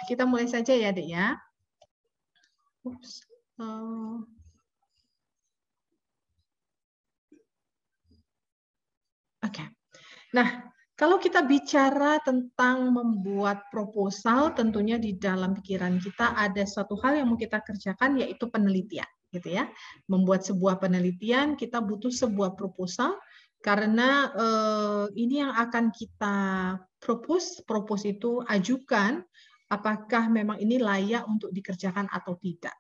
kita mulai saja ya, Dek ya. Oke. Nah, kalau kita bicara tentang membuat proposal, tentunya di dalam pikiran kita ada suatu hal yang mau kita kerjakan, yaitu penelitian, gitu ya. Membuat sebuah penelitian, kita butuh sebuah proposal, karena ini yang akan kita propose itu ajukan, apakah memang ini layak untuk dikerjakan atau tidak.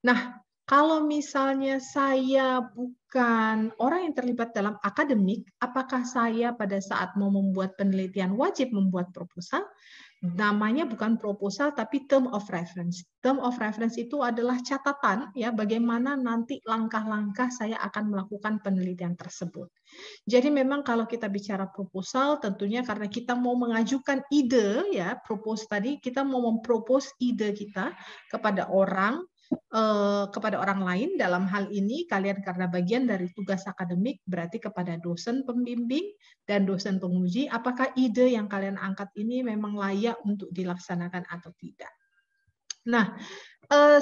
Nah, kalau misalnya saya bukan orang yang terlibat dalam akademik, apakah saya pada saat mau membuat penelitian wajib membuat proposal? Namanya bukan proposal, tapi term of reference. Term of reference itu adalah catatan, ya, bagaimana nanti langkah-langkah saya akan melakukan penelitian tersebut. Jadi memang kalau kita bicara proposal, tentunya karena kita mau mengajukan ide, ya, propose tadi, kita mau mempropose ide kita kepada orang lain. Dalam hal ini kalian karena bagian dari tugas akademik, berarti kepada dosen pembimbing dan dosen penguji, apakah ide yang kalian angkat ini memang layak untuk dilaksanakan atau tidak. Nah,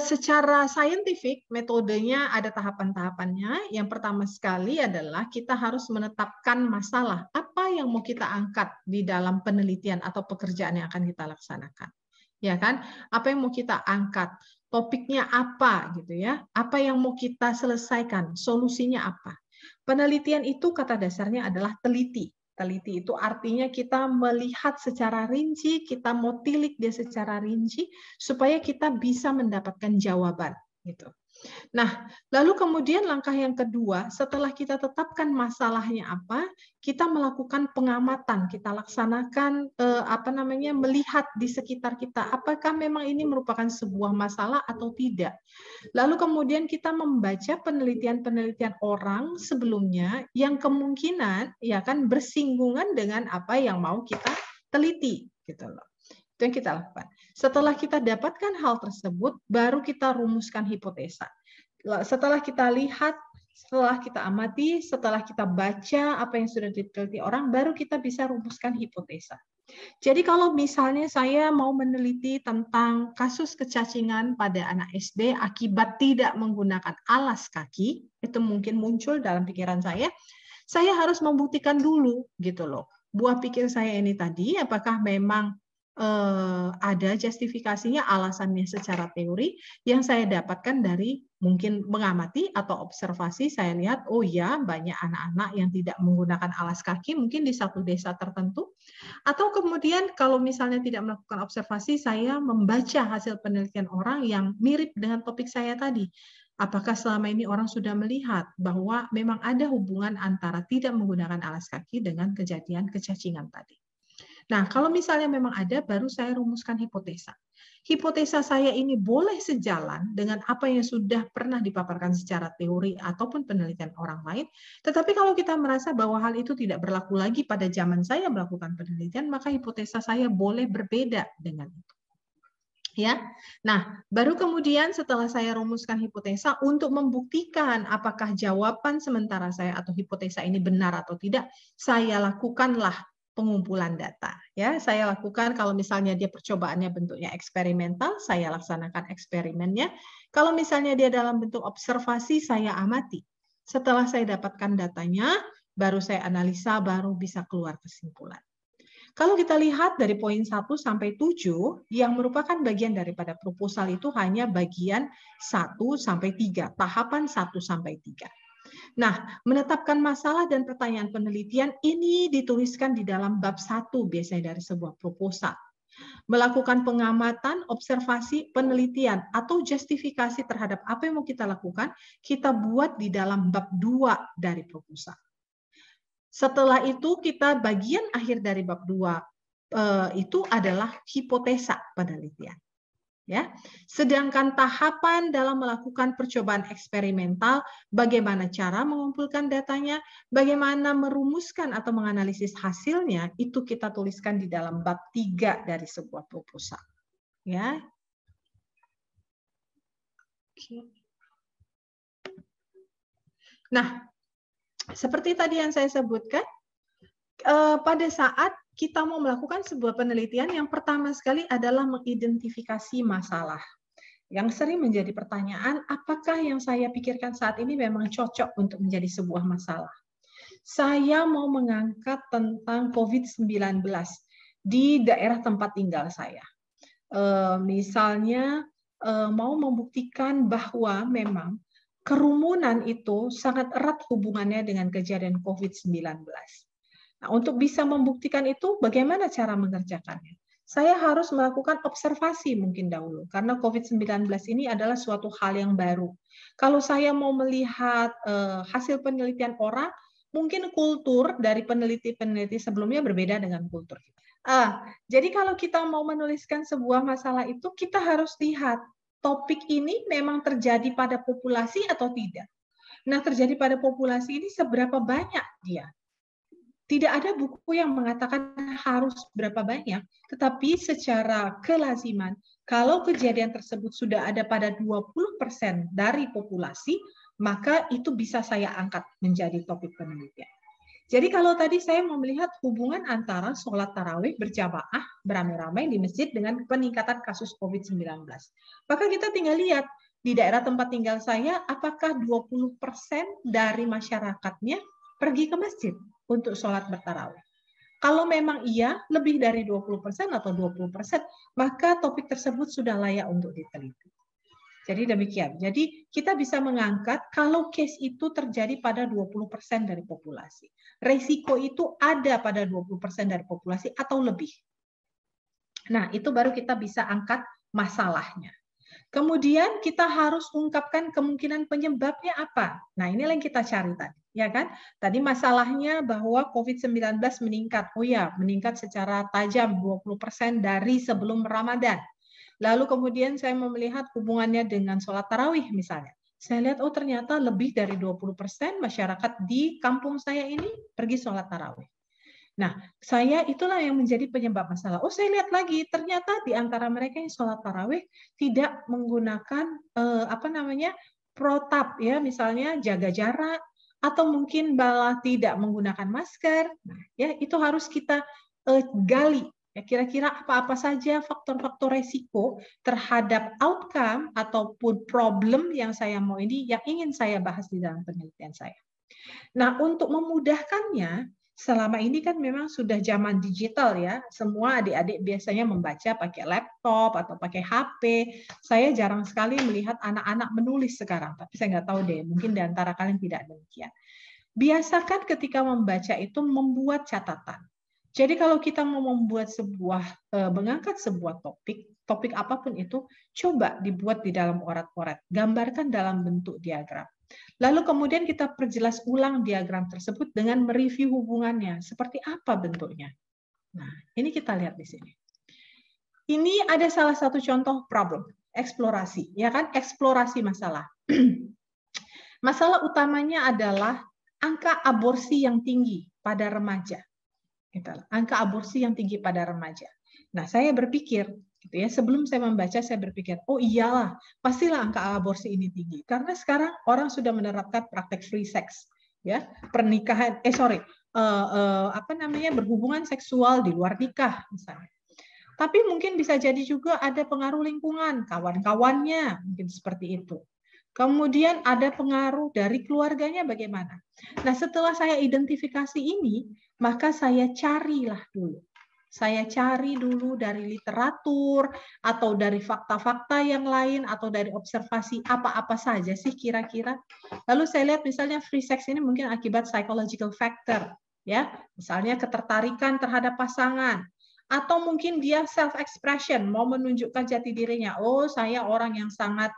secara saintifik metodenya ada tahapan-tahapannya. Yang pertama sekali adalah kita harus menetapkan masalah apa yang mau kita angkat di dalam penelitian atau pekerjaan yang akan kita laksanakan. Ya kan? Apa yang mau kita angkat? Topiknya apa gitu ya? Apa yang mau kita selesaikan? Solusinya apa? Penelitian itu kata dasarnya adalah teliti. Teliti itu artinya kita melihat secara rinci, kita mau tilik dia secara rinci supaya kita bisa mendapatkan jawaban gitu. Nah, lalu kemudian langkah yang kedua, setelah kita tetapkan masalahnya apa, kita melakukan pengamatan, kita laksanakan melihat di sekitar kita, apakah memang ini merupakan sebuah masalah atau tidak. Lalu kemudian kita membaca penelitian-penelitian orang sebelumnya yang kemungkinan ya kan bersinggungan dengan apa yang mau kita teliti gitu loh. Itu yang kita lakukan. Setelah kita dapatkan hal tersebut, baru kita rumuskan hipotesa. Setelah kita lihat, setelah kita amati, setelah kita baca apa yang sudah diteliti orang, baru kita bisa rumuskan hipotesa. Jadi kalau misalnya saya mau meneliti tentang kasus kecacingan pada anak SD akibat tidak menggunakan alas kaki, itu mungkin muncul dalam pikiran saya harus membuktikan dulu gitu loh. Buah pikir saya ini tadi, apakah memang ada justifikasinya, alasannya secara teori yang saya dapatkan dari mungkin mengamati atau observasi. Saya lihat, oh ya, banyak anak-anak yang tidak menggunakan alas kaki mungkin di satu desa tertentu. Atau kemudian kalau misalnya tidak melakukan observasi, saya membaca hasil penelitian orang yang mirip dengan topik saya tadi. Apakah selama ini orang sudah melihat bahwa memang ada hubungan antara tidak menggunakan alas kaki dengan kejadian kecacingan tadi. Nah, kalau misalnya memang ada, baru saya rumuskan hipotesa. Hipotesa saya ini boleh sejalan dengan apa yang sudah pernah dipaparkan secara teori ataupun penelitian orang lain, tetapi kalau kita merasa bahwa hal itu tidak berlaku lagi pada zaman saya melakukan penelitian, maka hipotesa saya boleh berbeda dengan itu. Ya, nah baru kemudian setelah saya rumuskan hipotesa untuk membuktikan apakah jawaban sementara saya atau hipotesa ini benar atau tidak, saya lakukanlah pengumpulan data. Ya, saya lakukan kalau misalnya dia percobaannya bentuknya eksperimental, saya laksanakan eksperimennya. Kalau misalnya dia dalam bentuk observasi, saya amati. Setelah saya dapatkan datanya, baru saya analisa, baru bisa keluar kesimpulan. Kalau kita lihat dari poin 1 sampai 7, yang merupakan bagian daripada proposal itu hanya bagian 1 sampai 3, tahapan 1 sampai 3. Nah, menetapkan masalah dan pertanyaan penelitian ini dituliskan di dalam bab 1 biasanya dari sebuah proposal. Melakukan pengamatan, observasi, penelitian, atau justifikasi terhadap apa yang mau kita lakukan, kita buat di dalam bab 2 dari proposal. Setelah itu kita bagian akhir dari bab 2 itu adalah hipotesa penelitian. Ya. Sedangkan tahapan dalam melakukan percobaan eksperimental, bagaimana cara mengumpulkan datanya, bagaimana merumuskan atau menganalisis hasilnya, itu kita tuliskan di dalam bab 3 dari sebuah proposal. Ya. Nah, seperti tadi yang saya sebutkan, pada saat kita mau melakukan sebuah penelitian, yang pertama sekali adalah mengidentifikasi masalah. Yang sering menjadi pertanyaan, apakah yang saya pikirkan saat ini memang cocok untuk menjadi sebuah masalah? Saya mau mengangkat tentang COVID-19 di daerah tempat tinggal saya. Misalnya mau membuktikan bahwa memang kerumunan itu sangat erat hubungannya dengan kejadian COVID-19. Nah, untuk bisa membuktikan itu, bagaimana cara mengerjakannya? Saya harus melakukan observasi mungkin dahulu, karena COVID-19 ini adalah suatu hal yang baru. Kalau saya mau melihat hasil penelitian orang, mungkin kultur dari peneliti-peneliti sebelumnya berbeda dengan kultur kita. Jadi kalau kita mau menuliskan sebuah masalah itu, kita harus lihat topik ini memang terjadi pada populasi atau tidak. Nah, terjadi pada populasi ini seberapa banyak dia? Tidak ada buku yang mengatakan harus berapa banyak, tetapi secara kelaziman, kalau kejadian tersebut sudah ada pada 20% dari populasi, maka itu bisa saya angkat menjadi topik penelitian. Jadi kalau tadi saya mau melihat hubungan antara sholat tarawih berjamaah beramai-ramai di masjid dengan peningkatan kasus COVID-19. Maka kita tinggal lihat di daerah tempat tinggal saya, apakah 20% dari masyarakatnya pergi ke masjid untuk sholat bertarawih. Kalau memang iya, lebih dari 20% atau 20%, maka topik tersebut sudah layak untuk diteliti. Jadi demikian. Jadi kita bisa mengangkat kalau case itu terjadi pada 20% dari populasi. Resiko itu ada pada 20% dari populasi atau lebih. Nah, itu baru kita bisa angkat masalahnya. Kemudian kita harus ungkapkan kemungkinan penyebabnya apa. Nah, inilah yang kita cari tadi, ya kan? Tadi masalahnya bahwa COVID-19 meningkat. Oh ya, meningkat secara tajam 20% dari sebelum Ramadan. Lalu kemudian saya melihat hubungannya dengan sholat tarawih misalnya. Saya lihat, oh ternyata lebih dari 20% masyarakat di kampung saya ini pergi sholat tarawih. Nah, saya itulah yang menjadi penyebab masalah. Oh, saya lihat lagi, ternyata di antara mereka yang sholat tarawih tidak menggunakan protap, ya, misalnya jaga jarak, atau mungkin malah tidak menggunakan masker. Nah, ya, itu harus kita gali. Ya, kira-kira apa-apa saja faktor-faktor resiko terhadap outcome ataupun problem yang saya mau ini, yang ingin saya bahas di dalam penelitian saya. Nah, untuk memudahkannya, selama ini kan memang sudah zaman digital ya, semua adik-adik biasanya membaca pakai laptop atau pakai HP. Saya jarang sekali melihat anak-anak menulis sekarang, tapi saya nggak tahu deh, mungkin di antara kalian tidak demikian. Biasakan ketika membaca itu membuat catatan. Jadi kalau kita mau membuat mengangkat sebuah topik apapun itu, coba dibuat di dalam orat-orat, gambarkan dalam bentuk diagram. Lalu kemudian kita perjelas ulang diagram tersebut dengan mereview hubungannya. Seperti apa bentuknya? Nah, ini kita lihat di sini. Ini ada salah satu contoh problem, eksplorasi, ya kan? Eksplorasi masalah. Masalah utamanya adalah angka aborsi yang tinggi pada remaja. Angka aborsi yang tinggi pada remaja. Nah, saya berpikir, gitu ya, sebelum saya membaca, saya berpikir, oh iyalah, pastilah angka aborsi ini tinggi. Karena sekarang orang sudah menerapkan praktek free sex, ya, pernikahan, berhubungan seksual di luar nikah, misalnya. Tapi mungkin bisa jadi juga ada pengaruh lingkungan, kawan-kawannya, mungkin seperti itu. Kemudian ada pengaruh dari keluarganya bagaimana. Nah, setelah saya identifikasi ini, maka saya carilah dulu. Saya cari dulu dari literatur, atau dari fakta-fakta yang lain, atau dari observasi apa-apa saja sih kira-kira. Lalu saya lihat misalnya free sex ini mungkin akibat psychological factor, ya, misalnya ketertarikan terhadap pasangan, atau mungkin dia self expression, mau menunjukkan jati dirinya. Oh, saya orang yang sangat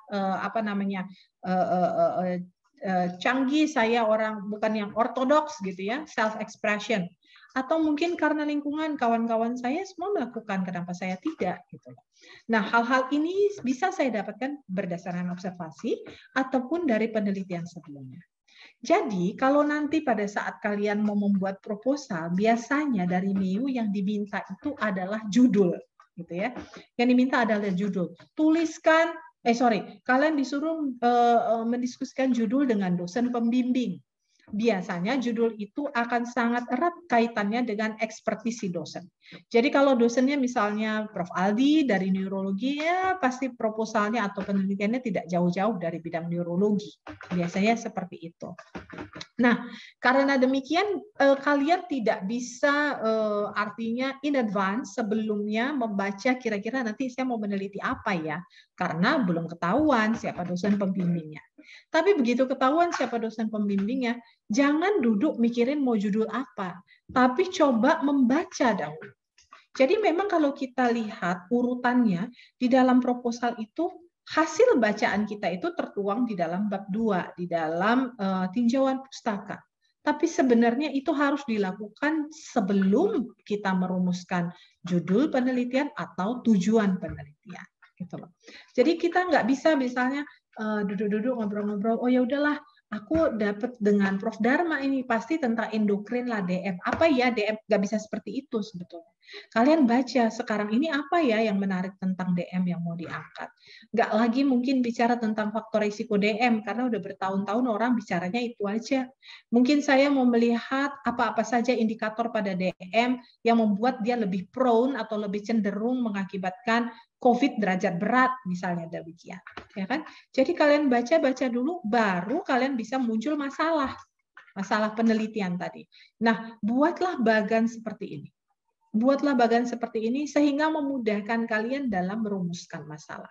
canggih, saya orang bukan yang ortodoks gitu ya, self expression. Atau mungkin karena lingkungan, kawan-kawan saya semua melakukan, kenapa saya tidak gitu. Nah, hal-hal ini bisa saya dapatkan berdasarkan observasi ataupun dari penelitian sebelumnya. Jadi, kalau nanti pada saat kalian mau membuat proposal, biasanya dari NEU yang diminta itu adalah judul, gitu ya. Yang diminta adalah judul. Kalian disuruh mendiskusikan judul dengan dosen pembimbing. biasanya judul itu akan sangat erat kaitannya dengan ekspertisi dosen. Jadi kalau dosennya misalnya Prof. Aldi dari neurologi, ya pasti proposalnya atau penelitiannya tidak jauh-jauh dari bidang neurologi. Biasanya seperti itu. Nah, karena demikian kalian tidak bisa artinya in advance sebelumnya membaca kira-kira nanti saya mau meneliti apa ya, karena belum ketahuan siapa dosen pembimbingnya. Tapi begitu ketahuan siapa dosen pembimbingnya, jangan duduk mikirin mau judul apa, tapi coba membaca dahulu. Jadi memang kalau kita lihat urutannya di dalam proposal itu, hasil bacaan kita itu tertuang di dalam bab 2, di dalam tinjauan pustaka. Tapi sebenarnya itu harus dilakukan sebelum kita merumuskan judul penelitian atau tujuan penelitian. Gitu loh. Jadi kita nggak bisa misalnya duduk-duduk ngobrol-ngobrol, oh ya udahlah, aku dapat dengan Prof. Dharma ini pasti tentang endokrin lah DM. Apa ya DM? Nggak bisa seperti itu sebetulnya. Kalian baca sekarang ini apa ya yang menarik tentang DM yang mau diangkat. Nggak lagi mungkin bicara tentang faktor risiko DM, karena udah bertahun-tahun orang bicaranya itu aja. Mungkin saya mau melihat apa-apa saja indikator pada DM yang membuat dia lebih prone atau lebih cenderung mengakibatkan COVID derajat berat, misalnya demikian. Ya kan? Jadi kalian baca-baca dulu, baru kalian bisa muncul masalah penelitian tadi. Nah, buatlah bagan seperti ini. Buatlah bagan seperti ini sehingga memudahkan kalian dalam merumuskan masalah.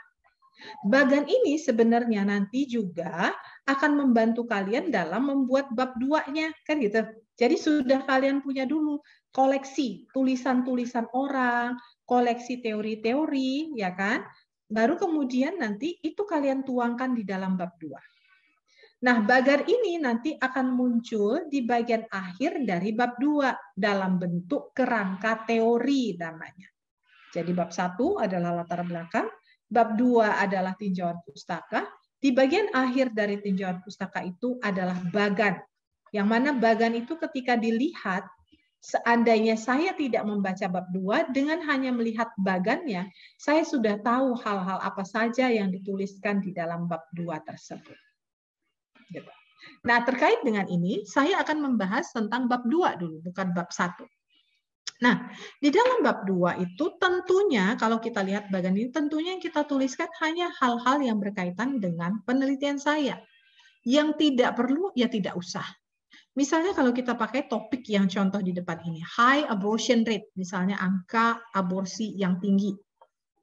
Bagan ini sebenarnya nanti juga akan membantu kalian dalam membuat bab 2-nya, kan gitu. Jadi sudah kalian punya dulu koleksi tulisan-tulisan orang, koleksi teori-teori, ya kan? Baru kemudian nanti itu kalian tuangkan di dalam bab 2. Nah, bagan ini nanti akan muncul di bagian akhir dari bab 2 dalam bentuk kerangka teori namanya. Jadi bab 1 adalah latar belakang, bab 2 adalah tinjauan pustaka, di bagian akhir dari tinjauan pustaka itu adalah bagan. Yang mana bagan itu ketika dilihat, seandainya saya tidak membaca bab 2, dengan hanya melihat bagannya, saya sudah tahu hal-hal apa saja yang dituliskan di dalam bab 2 tersebut. Nah, terkait dengan ini, saya akan membahas tentang bab 2 dulu, bukan bab 1. Nah, di dalam bab 2 itu tentunya, kalau kita lihat bagian ini, tentunya yang kita tuliskan hanya hal-hal yang berkaitan dengan penelitian saya. Yang tidak perlu, ya tidak usah. Misalnya kalau kita pakai topik yang contoh di depan ini, high abortion rate, misalnya angka aborsi yang tinggi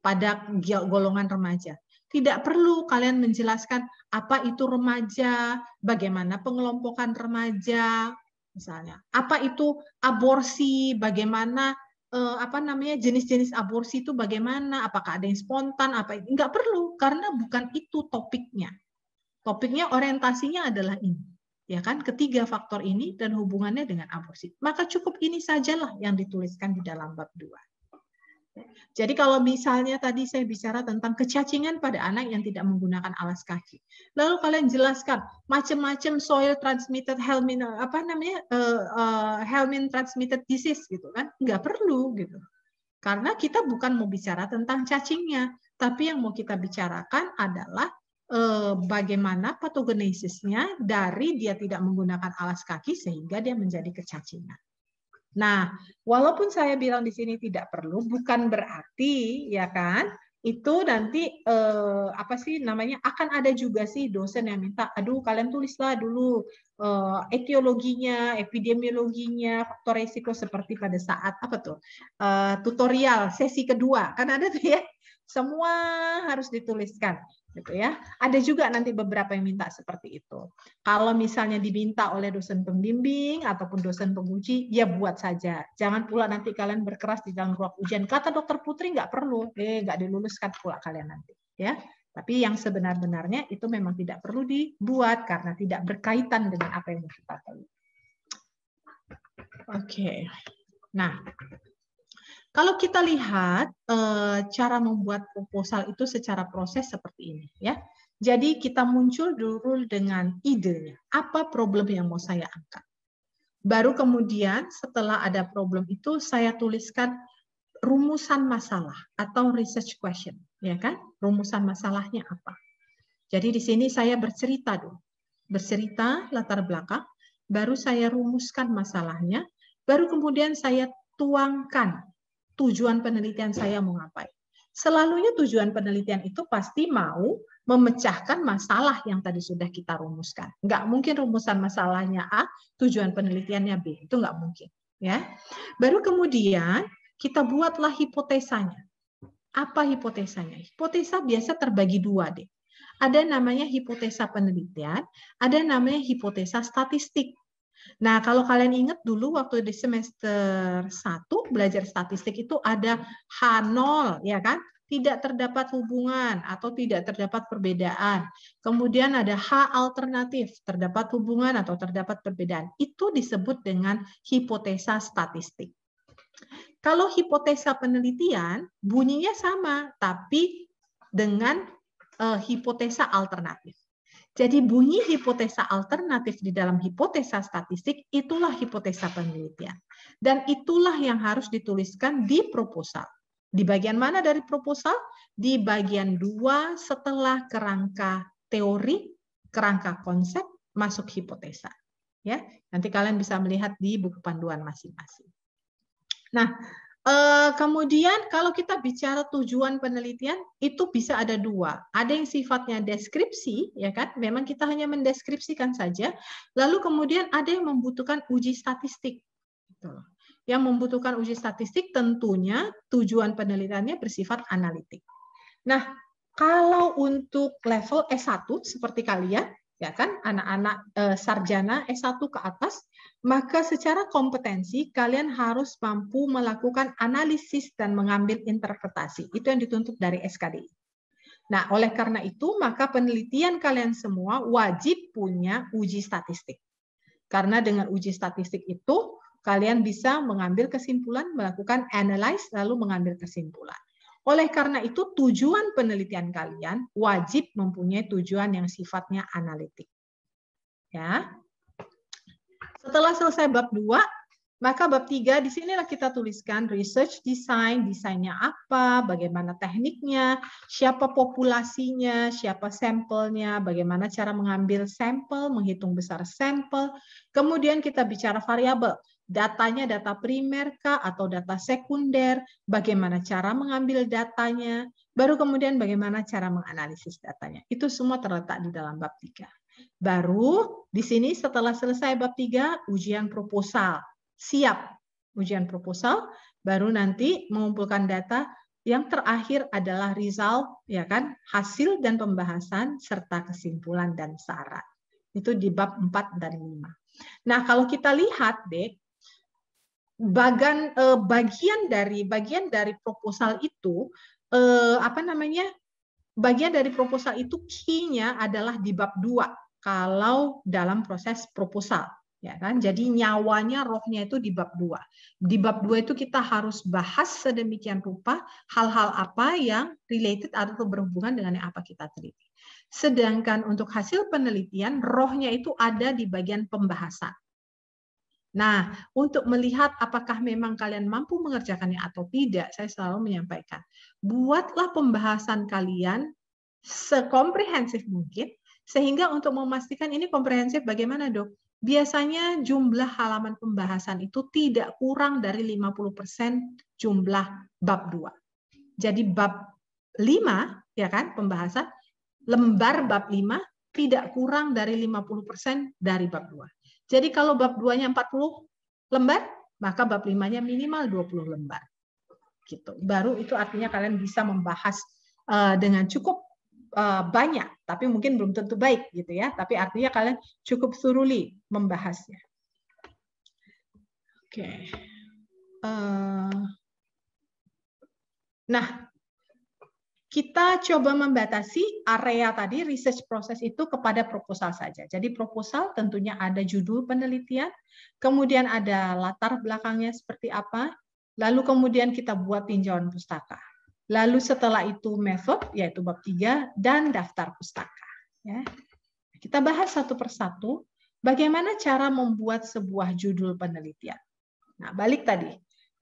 pada golongan remaja. Tidak perlu kalian menjelaskan apa itu remaja, bagaimana pengelompokan remaja, misalnya. Apa itu aborsi, bagaimana jenis-jenis aborsi itu bagaimana, apakah ada yang spontan, apa itu. Enggak perlu, karena bukan itu topiknya. Topiknya orientasinya adalah ini. Ya kan, ketiga faktor ini dan hubungannya dengan aborsi. Maka cukup ini sajalah yang dituliskan di dalam bab 2. Jadi kalau misalnya tadi saya bicara tentang kecacingan pada anak yang tidak menggunakan alas kaki, lalu kalian jelaskan macam-macam soil transmitted helmin helmin transmitted disease gitu kan, nggak perlu gitu. Karena kita bukan mau bicara tentang cacingnya, tapi yang mau kita bicarakan adalah bagaimana patogenesisnya dari dia tidak menggunakan alas kaki sehingga dia menjadi kecacingan. Nah, walaupun saya bilang di sini tidak perlu, bukan berarti ya kan, itu nanti akan ada juga sih dosen yang minta, aduh kalian tulislah dulu etiologinya, epidemiologinya, faktor risiko seperti pada saat tutorial sesi kedua, kan ada tuh ya, semua harus dituliskan. Gitu ya. Ada juga nanti beberapa yang minta seperti itu. Kalau misalnya diminta oleh dosen pembimbing ataupun dosen penguji, ya buat saja. Jangan pula nanti kalian berkeras di dalam ruang ujian. Kata Dokter Putri nggak perlu, nggak diluluskan pula kalian nanti. Ya, tapi yang sebenar-benarnya itu memang tidak perlu dibuat karena tidak berkaitan dengan apa yang kita tahu. Oke. Nah, kalau kita lihat cara membuat proposal itu secara proses seperti ini, ya. Jadi kita muncul dulu dengan idenya, apa problem yang mau saya angkat. Baru kemudian setelah ada problem itu saya tuliskan rumusan masalah atau research question, ya kan? Rumusan masalahnya apa? Jadi di sini saya bercerita dulu, bercerita latar belakang. baru saya rumuskan masalahnya, baru kemudian saya tuangkan tujuan penelitian saya mau ngapain. Selalunya tujuan penelitian itu pasti mau memecahkan masalah yang tadi sudah kita rumuskan. Nggak mungkin rumusan masalahnya A, tujuan penelitiannya B. Itu nggak mungkin. Ya. Baru kemudian kita buatlah hipotesanya. Apa hipotesanya? Hipotesa biasa terbagi dua deh. Ada namanya hipotesa penelitian, ada namanya hipotesa statistik. Nah, kalau kalian ingat dulu waktu di semester 1 belajar statistik itu ada H0, ya kan? Tidak terdapat hubungan atau tidak terdapat perbedaan. Kemudian ada H alternatif, terdapat hubungan atau terdapat perbedaan. Itu disebut dengan hipotesa statistik. Kalau hipotesa penelitian, bunyinya sama, tapi dengan hipotesa alternatif. Jadi bunyi hipotesa alternatif di dalam hipotesa statistik itulah hipotesa penelitian. Dan itulah yang harus dituliskan di proposal. Di bagian mana dari proposal? Di bagian 2 setelah kerangka teori, kerangka konsep, masuk hipotesa. Ya, nanti kalian bisa melihat di buku panduan masing-masing. Nah, kemudian kalau kita bicara tujuan penelitian itu bisa ada dua. Ada yang sifatnya deskripsi, ya kan? Memang kita hanya mendeskripsikan saja. Lalu kemudian ada yang membutuhkan uji statistik. Yang membutuhkan uji statistik tentunya tujuan penelitiannya bersifat analitik. Nah, kalau untuk level S1 seperti kalian, ya kan, anak-anak sarjana S1 ke atas, maka secara kompetensi kalian harus mampu melakukan analisis dan mengambil interpretasi. Itu yang dituntut dari SKDI. Nah, oleh karena itu, maka penelitian kalian semua wajib punya uji statistik. Karena dengan uji statistik itu, kalian bisa mengambil kesimpulan, melakukan analyze, lalu mengambil kesimpulan. Oleh karena itu, tujuan penelitian kalian wajib mempunyai tujuan yang sifatnya analitik. Ya. Setelah selesai bab 2, maka bab 3 di sinilah kita tuliskan research design, desainnya apa, bagaimana tekniknya, siapa populasinya, siapa sampelnya, bagaimana cara mengambil sampel, menghitung besar sampel. Kemudian kita bicara variabel, datanya data primer kah atau data sekunder, bagaimana cara mengambil datanya, baru kemudian bagaimana cara menganalisis datanya. Itu semua terletak di dalam bab 3. Baru di sini setelah selesai bab 3, ujian proposal. Siap ujian proposal, baru nanti mengumpulkan data. Yang terakhir adalah result, ya kan, hasil dan pembahasan serta kesimpulan dan syarat. Itu di bab 4 dan 5. Nah, kalau kita lihat, Dek, bagian dari proposal itu bagian dari proposal itu key-nya adalah di bab 2 kalau dalam proses proposal, ya kan? Jadi nyawanya, rohnya itu di bab 2. Di bab 2 itu kita harus bahas sedemikian rupa hal-hal apa yang related atau berhubungan dengan yang apa kita teliti. Sedangkan untuk hasil penelitian, rohnya itu ada di bagian pembahasan. Nah, untuk melihat apakah memang kalian mampu mengerjakannya atau tidak, saya selalu menyampaikan, buatlah pembahasan kalian sekomprehensif mungkin, sehingga untuk memastikan ini komprehensif bagaimana, Dok? Biasanya jumlah halaman pembahasan itu tidak kurang dari 50% jumlah bab 2. Jadi bab 5, ya kan, pembahasan, lembar bab 5 tidak kurang dari 50% dari bab 2. Jadi kalau bab 2-nya 40 lembar, maka bab 5-nya minimal 20 lembar. Gitu. Baru itu artinya kalian bisa membahas dengan cukup banyak, tapi mungkin belum tentu baik gitu ya. Tapi artinya kalian cukup thoroughly membahasnya. Oke. Nah, kita coba membatasi area tadi research proses itu kepada proposal saja. Jadi proposal tentunya ada judul penelitian, kemudian ada latar belakangnya seperti apa, lalu kemudian kita buat tinjauan pustaka. Lalu setelah itu method, yaitu bab 3, dan daftar pustaka. Ya. Kita bahas satu persatu, bagaimana cara membuat sebuah judul penelitian. Nah, balik tadi.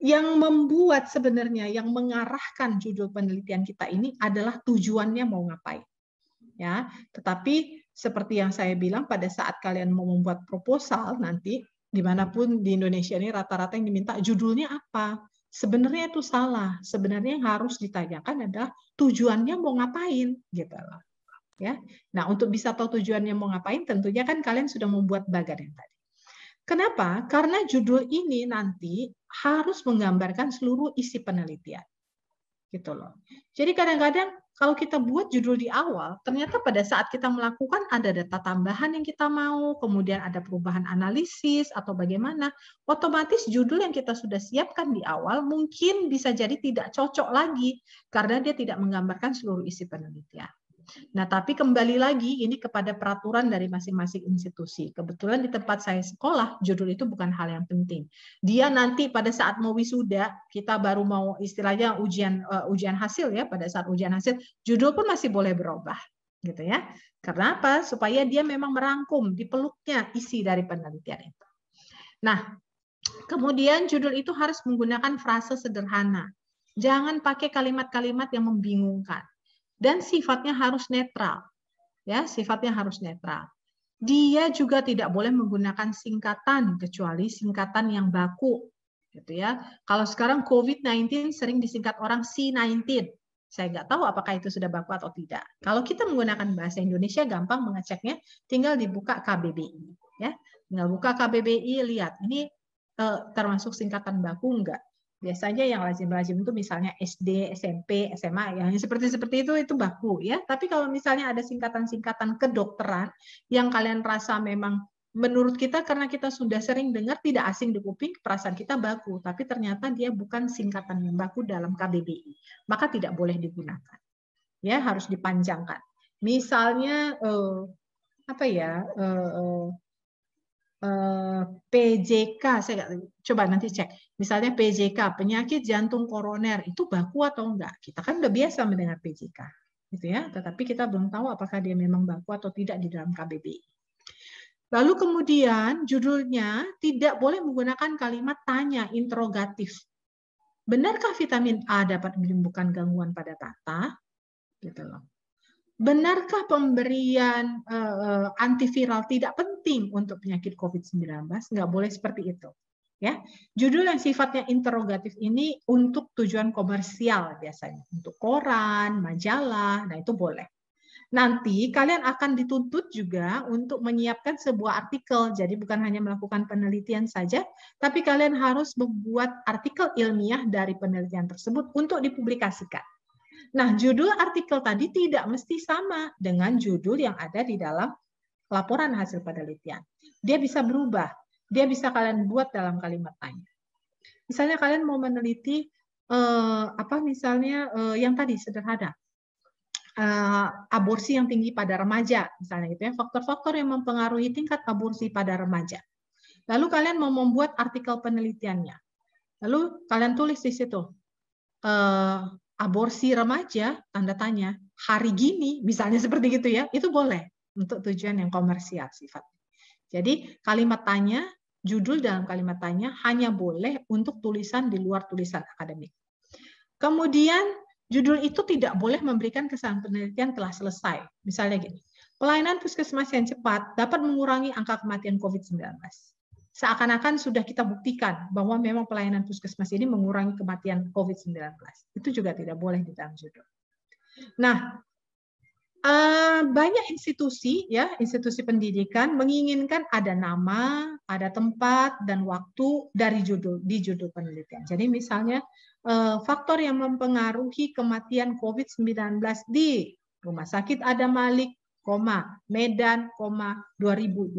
Yang membuat sebenarnya, yang mengarahkan judul penelitian kita ini adalah tujuannya mau ngapain. Ya, tetapi seperti yang saya bilang, pada saat kalian mau membuat proposal nanti, dimanapun di Indonesia ini rata-rata yang diminta judulnya apa. Sebenarnya itu salah. Sebenarnya yang harus ditanyakan adalah tujuannya mau ngapain, gitu loh. Ya. Nah, untuk bisa tahu tujuannya mau ngapain, tentunya kan kalian sudah membuat bagan yang tadi. Kenapa? Karena judul ini nanti harus menggambarkan seluruh isi penelitian. Gitu loh. Jadi kadang-kadang kalau kita buat judul di awal, ternyata pada saat kita melakukan ada data tambahan yang kita mau, kemudian ada perubahan analisis atau bagaimana, otomatis judul yang kita sudah siapkan di awal mungkin bisa jadi tidak cocok lagi karena dia tidak menggambarkan seluruh isi penelitian. Nah, tapi kembali lagi ini kepada peraturan dari masing-masing institusi. Kebetulan di tempat saya sekolah, judul itu bukan hal yang penting. Dia nanti pada saat mau wisuda, kita baru mau istilahnya ujian hasil ya, pada saat ujian hasil, judul pun masih boleh berubah, gitu ya. Karena apa? Supaya dia memang merangkum di peluknya isi dari penelitian itu. Nah, kemudian judul itu harus menggunakan frase sederhana. Jangan pakai kalimat-kalimat yang membingungkan. Dan sifatnya harus netral. Ya, sifatnya harus netral. Dia juga tidak boleh menggunakan singkatan kecuali singkatan yang baku, gitu ya. Kalau sekarang COVID-19 sering disingkat orang C19. Saya nggak tahu apakah itu sudah baku atau tidak. Kalau kita menggunakan bahasa Indonesia gampang mengeceknya, tinggal dibuka KBBI, ya. Tinggal buka KBBI, lihat ini termasuk singkatan baku enggak. Biasanya yang lazim-lazim itu misalnya SD, SMP, SMA, yang seperti itu baku ya. Tapi kalau misalnya ada singkatan-singkatan kedokteran yang kalian rasa memang menurut kita karena kita sudah sering dengar tidak asing di kuping, perasaan kita baku, tapi ternyata dia bukan singkatan yang baku dalam KBBI, maka tidak boleh digunakan. Ya, harus dipanjangkan. Misalnya apa ya? PJK, saya coba nanti cek. Misalnya PJK, penyakit jantung koroner, itu baku atau enggak? Kita kan udah biasa mendengar PJK, gitu ya. Tetapi kita belum tahu apakah dia memang baku atau tidak di dalam KBBI. Lalu kemudian judulnya tidak boleh menggunakan kalimat tanya, interrogatif. Benarkah vitamin A dapat menimbulkan gangguan pada mata? Gitu loh. Benarkah pemberian antiviral tidak penting untuk penyakit COVID-19? Nggak boleh seperti itu. Ya, judul yang sifatnya interrogatif ini untuk tujuan komersial biasanya, untuk koran, majalah, nah itu boleh. Nanti kalian akan dituntut juga untuk menyiapkan sebuah artikel, jadi bukan hanya melakukan penelitian saja, tapi kalian harus membuat artikel ilmiah dari penelitian tersebut untuk dipublikasikan. Nah, judul artikel tadi tidak mesti sama dengan judul yang ada di dalam laporan hasil penelitian. Dia bisa berubah. Dia bisa kalian buat dalam kalimat tanya. Misalnya kalian mau meneliti yang tadi sederhana. Aborsi yang tinggi pada remaja, misalnya gitu ya, faktor-faktor yang mempengaruhi tingkat aborsi pada remaja. Lalu kalian mau membuat artikel penelitiannya. Lalu kalian tulis di situ. Aborsi remaja, tanda tanya, hari gini, misalnya seperti gitu ya, itu boleh untuk tujuan yang komersial sifatnya. Jadi kalimat tanya, judul dalam kalimat tanya hanya boleh untuk tulisan di luar tulisan akademik. Kemudian judul itu tidak boleh memberikan kesan penelitian telah selesai. Misalnya gini, pelayanan puskesmas yang cepat dapat mengurangi angka kematian COVID-19. Seakan-akan sudah kita buktikan bahwa memang pelayanan puskesmas ini mengurangi kematian COVID-19. Itu juga tidak boleh di dalam judul. Nah, banyak institusi, ya, institusi pendidikan menginginkan ada nama, ada tempat dan waktu di judul penelitian. Jadi misalnya faktor yang mempengaruhi kematian COVID-19 di Rumah Sakit Adam Malik, Medan, 2021.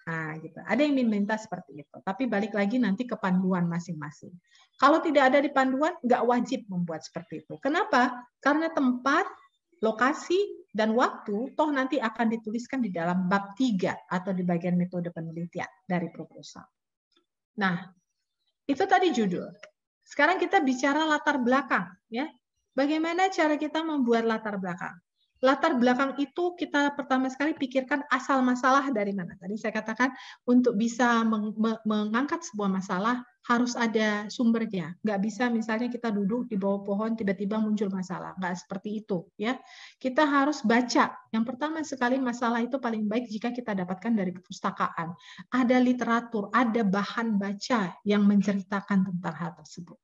Nah, gitu. Ada yang minta seperti itu. Tapi balik lagi nanti ke panduan masing-masing. Kalau tidak ada di panduan, nggak wajib membuat seperti itu. Kenapa? Karena tempat, lokasi, dan waktu, toh nanti akan dituliskan di dalam bab 3 atau di bagian metode penelitian dari proposal. Nah, itu tadi judul. Sekarang kita bicara latar belakang. Ya. Bagaimana cara kita membuat latar belakang? Latar belakang itu kita pertama sekali pikirkan asal masalah dari mana. Tadi saya katakan untuk bisa mengangkat sebuah masalah harus ada sumbernya. Nggak bisa misalnya kita duduk di bawah pohon tiba-tiba muncul masalah. Nggak seperti itu, ya. Kita harus baca. Yang pertama sekali, masalah itu paling baik jika kita dapatkan dari perpustakaan. Ada literatur, ada bahan baca yang menceritakan tentang hal tersebut.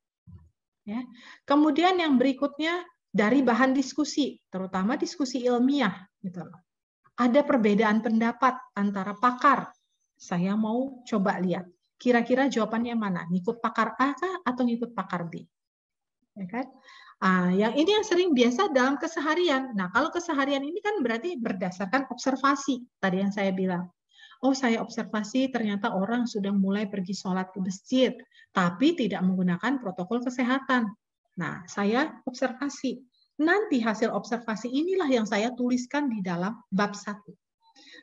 Ya. Kemudian yang berikutnya dari bahan diskusi, terutama diskusi ilmiah. Gitu. Ada perbedaan pendapat antara pakar. Saya mau coba lihat. Kira-kira jawabannya mana? Ngikut pakar A kah atau ngikut pakar B? Ya kan? Yang ini yang sering biasa dalam keseharian. Nah, kalau keseharian ini kan berarti berdasarkan observasi. Tadi yang saya bilang. Oh, saya observasi ternyata orang sudah mulai pergi sholat ke masjid, tapi tidak menggunakan protokol kesehatan. Nah, saya observasi. Nanti hasil observasi inilah yang saya tuliskan di dalam bab 1.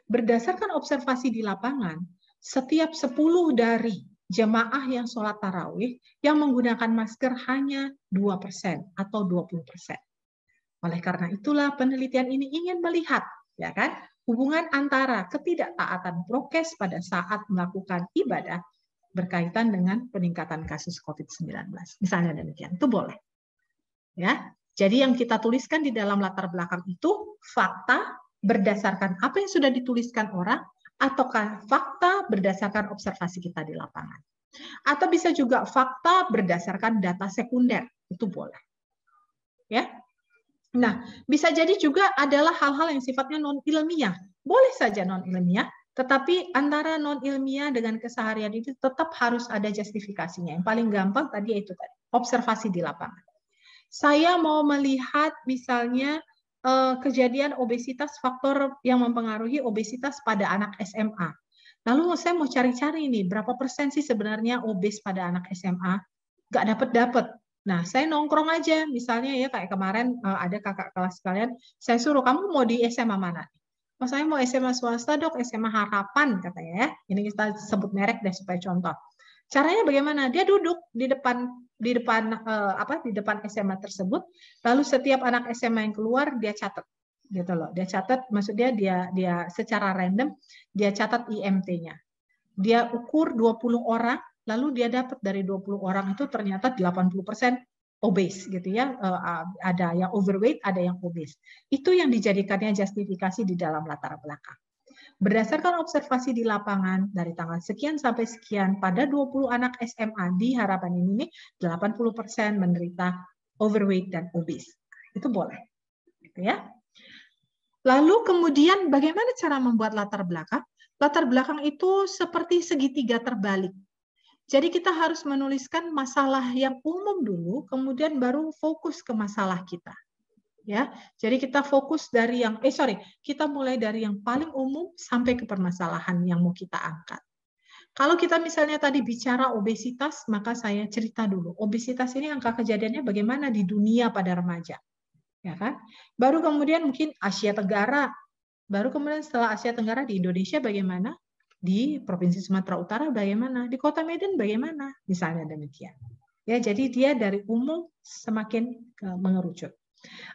Berdasarkan observasi di lapangan, setiap 10 dari jemaah yang sholat tarawih yang menggunakan masker hanya 2% atau 20%. Oleh karena itulah penelitian ini ingin melihat, ya kan, hubungan antara ketidaktaatan prokes pada saat melakukan ibadah berkaitan dengan peningkatan kasus COVID-19. Misalnya demikian, itu boleh. Ya, jadi yang kita tuliskan di dalam latar belakang itu fakta berdasarkan apa yang sudah dituliskan orang, ataukah fakta berdasarkan observasi kita di lapangan. Atau bisa juga fakta berdasarkan data sekunder, itu boleh. Ya. Nah, bisa jadi juga adalah hal-hal yang sifatnya non-ilmiah. Boleh saja non-ilmiah, tetapi antara non-ilmiah dengan keseharian itu tetap harus ada justifikasinya. Yang paling gampang tadi itu tadi, observasi di lapangan. Saya mau melihat misalnya kejadian obesitas, faktor yang mempengaruhi obesitas pada anak SMA. Lalu saya mau cari-cari nih, berapa persen sih sebenarnya obes pada anak SMA? Nggak dapat-dapat. Nah, saya nongkrong aja, misalnya ya kayak kemarin ada kakak kelas kalian, saya suruh, kamu mau di SMA mana? Oh, saya mau SMA swasta dok, SMA Harapan katanya ya. Ini kita sebut merek deh supaya contoh. Caranya bagaimana? Dia duduk di depan SMA tersebut, lalu setiap anak SMA yang keluar dia catat, gitu loh. Dia catat, maksudnya dia secara random dia catat IMT-nya. Dia ukur 20 orang, lalu dia dapat dari 20 orang itu ternyata 80% obes gitu ya, ada yang overweight, ada yang obes. Itu yang dijadikannya justifikasi di dalam latar belakang. Berdasarkan observasi di lapangan dari tanggal sekian sampai sekian pada 20 anak SMA di Harapan ini 80% menderita overweight dan obes. Itu boleh. Gitu ya. Lalu kemudian bagaimana cara membuat latar belakang? Latar belakang itu seperti segitiga terbalik. Jadi kita harus menuliskan masalah yang umum dulu, kemudian baru fokus ke masalah kita. Ya, jadi kita fokus dari kita mulai dari yang paling umum sampai ke permasalahan yang mau kita angkat. Kalau kita misalnya tadi bicara obesitas, maka saya cerita dulu. Obesitas ini angka kejadiannya bagaimana di dunia pada remaja. Ya kan? Baru kemudian mungkin Asia Tenggara. Baru kemudian setelah Asia Tenggara di Indonesia bagaimana? Di Provinsi Sumatera Utara bagaimana? Di Kota Medan bagaimana? Misalnya demikian. Ya, jadi dia dari umum semakin mengerucut.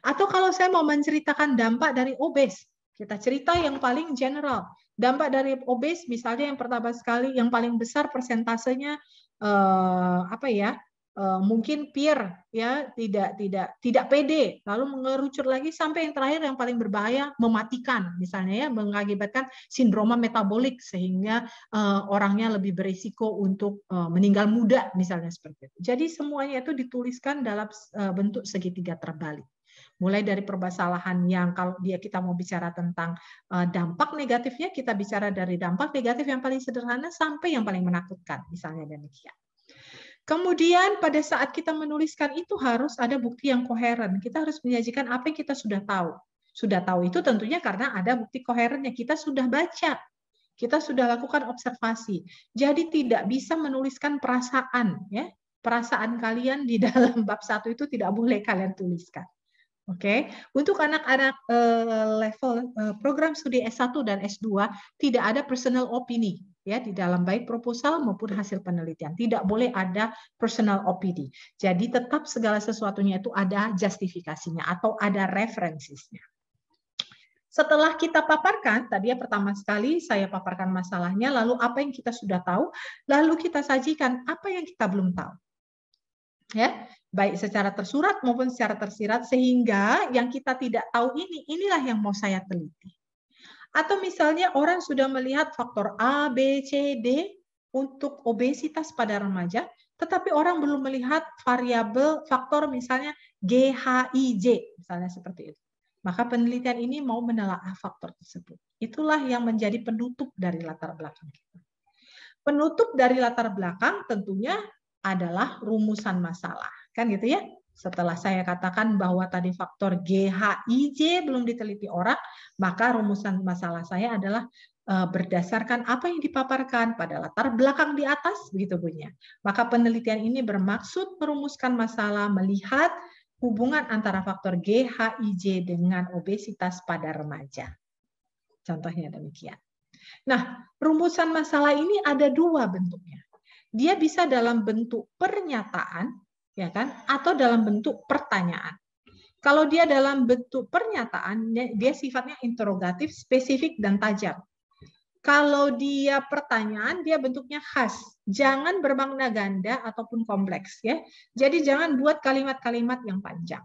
Atau kalau saya mau menceritakan dampak dari obes, kita cerita yang paling general. Dampak dari obes misalnya yang pertama sekali, yang paling besar persentasenya mungkin peer ya tidak pede, lalu mengerucut lagi sampai yang terakhir yang paling berbahaya mematikan, misalnya ya mengakibatkan sindroma metabolik sehingga orangnya lebih berisiko untuk meninggal muda misalnya seperti itu. Jadi semuanya itu dituliskan dalam bentuk segitiga terbalik. Mulai dari permasalahan yang kalau kita mau bicara tentang dampak negatifnya, kita bicara dari dampak negatif yang paling sederhana sampai yang paling menakutkan, misalnya demikian. Kemudian pada saat kita menuliskan itu harus ada bukti yang koheren. Kita harus menyajikan apa yang kita sudah tahu. Sudah tahu itu tentunya karena ada bukti koherennya. Kita sudah baca. Kita sudah lakukan observasi. Jadi tidak bisa menuliskan perasaan. Ya. Perasaan kalian di dalam bab 1 itu tidak boleh kalian tuliskan. Oke, untuk anak-anak level program studi S1 dan S2 tidak ada personal opini ya di dalam baik proposal maupun hasil penelitian. Tidak boleh ada personal opini. Jadi tetap segala sesuatunya itu ada justifikasinya atau ada referensinya. Setelah kita paparkan, tadi ya pertama sekali saya paparkan masalahnya, lalu apa yang kita sudah tahu, lalu kita sajikan apa yang kita belum tahu. Ya, baik secara tersurat maupun secara tersirat, sehingga yang kita tidak tahu inilah yang mau saya teliti. Atau misalnya orang sudah melihat faktor A, B, C, D untuk obesitas pada remaja, tetapi orang belum melihat variabel faktor misalnya G, H, I, J, misalnya seperti itu. Maka penelitian ini mau menelaah faktor tersebut. Itulah yang menjadi penutup dari latar belakang kita. Penutup dari latar belakang tentunya adalah rumusan masalah. Kan gitu ya? Setelah saya katakan bahwa tadi faktor G, H, I, J belum diteliti orang, maka rumusan masalah saya adalah berdasarkan apa yang dipaparkan pada latar belakang di atas, begitu bunyinya. Maka penelitian ini bermaksud merumuskan masalah melihat hubungan antara faktor G, H, I, J dengan obesitas pada remaja. Contohnya demikian. Nah, rumusan masalah ini ada dua bentuknya. Dia bisa dalam bentuk pernyataan, ya kan, atau dalam bentuk pertanyaan. Kalau dia dalam bentuk pernyataan, dia sifatnya interrogatif, spesifik, dan tajam. Kalau dia pertanyaan, dia bentuknya khas. Jangan bermakna ganda ataupun kompleks, ya. Jadi jangan buat kalimat-kalimat yang panjang.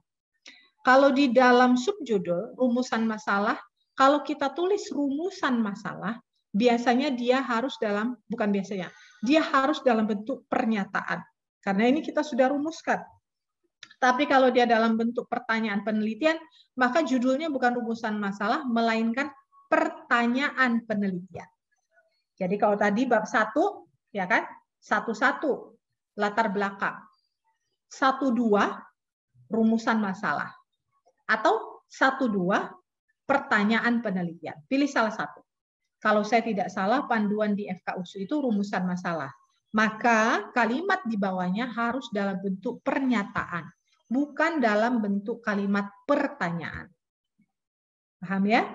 Kalau di dalam subjudul rumusan masalah, kalau kita tulis rumusan masalah, biasanya dia harus dalam, bukan biasanya, dia harus dalam bentuk pernyataan. Karena ini kita sudah rumuskan. Tapi kalau dia dalam bentuk pertanyaan penelitian, maka judulnya bukan rumusan masalah, melainkan pertanyaan penelitian. Jadi kalau tadi bab 1, ya kan, 1-1 latar belakang, 1-2 rumusan masalah, atau 1-2 pertanyaan penelitian. Pilih salah satu. Kalau saya tidak salah, panduan di FKUSU itu rumusan masalah. Maka kalimat di bawahnya harus dalam bentuk pernyataan, bukan dalam bentuk kalimat pertanyaan. Paham ya?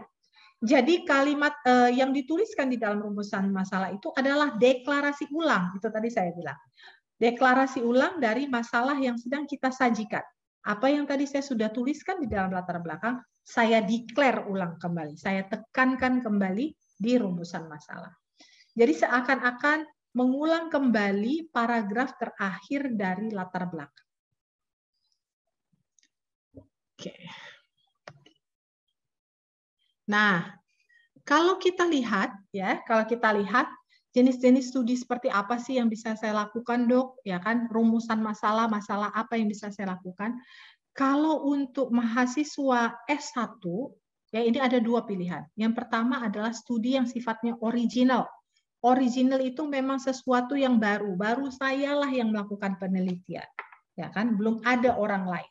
Jadi kalimat yang dituliskan di dalam rumusan masalah itu adalah deklarasi ulang. Itu tadi saya bilang. Deklarasi ulang dari masalah yang sedang kita sajikan. Apa yang tadi saya sudah tuliskan di dalam latar belakang, saya declare ulang kembali. Saya tekankan kembali di rumusan masalah. Jadi seakan-akan mengulang kembali paragraf terakhir dari latar belakang. Oke. Nah, kalau kita lihat ya, jenis-jenis studi seperti apa sih yang bisa saya lakukan, Dok? Ya kan, rumusan masalah apa yang bisa saya lakukan? Kalau untuk mahasiswa S1, ya ini ada dua pilihan. Yang pertama adalah studi yang sifatnya original. Original itu memang sesuatu yang baru sayalah yang melakukan penelitian. Ya kan, belum ada orang lain.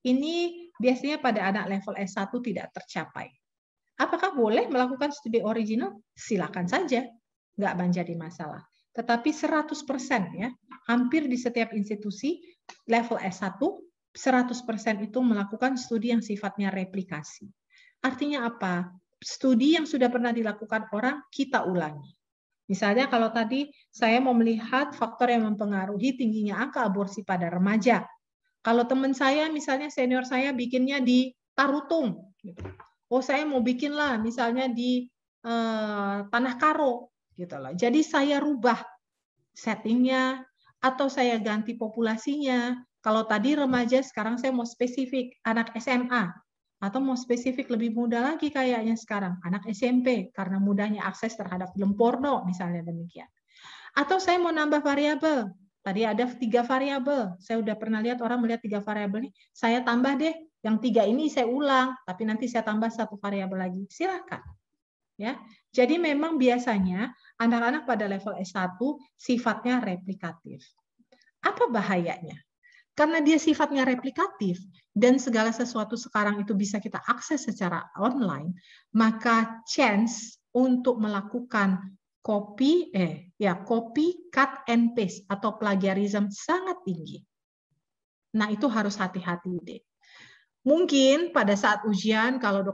Ini biasanya pada anak level S1 tidak tercapai. Apakah boleh melakukan studi original? Silakan saja, nggak menjadi masalah. Tetapi 100% ya, hampir di setiap institusi level S1, 100% itu melakukan studi yang sifatnya replikasi. Artinya apa? Studi yang sudah pernah dilakukan orang, kita ulangi. Misalnya kalau tadi saya mau melihat faktor yang mempengaruhi tingginya angka aborsi pada remaja. Kalau teman saya, misalnya senior saya bikinnya di Tarutung, oh saya mau bikin lah misalnya di Tanah Karo gitu loh. Jadi saya rubah settingnya atau saya ganti populasinya. Kalau tadi remaja, sekarang saya mau spesifik anak SMA atau mau spesifik lebih muda lagi kayaknya sekarang anak SMP karena mudahnya akses terhadap film porno misalnya demikian. Atau saya mau nambah variabel. Tadi ada 3 variabel. Saya udah pernah lihat orang melihat 3 variabel ini. Saya tambah deh. Yang 3 ini saya ulang, tapi nanti saya tambah 1 variabel lagi. Silakan. Ya. Jadi memang biasanya anak-anak pada level S1 sifatnya replikatif. Apa bahayanya? Karena dia sifatnya replikatif dan segala sesuatu sekarang itu bisa kita akses secara online, maka chance untuk melakukan copy, cut and paste atau plagiarism sangat tinggi. Nah, itu harus hati-hati deh. Mungkin pada saat ujian kalau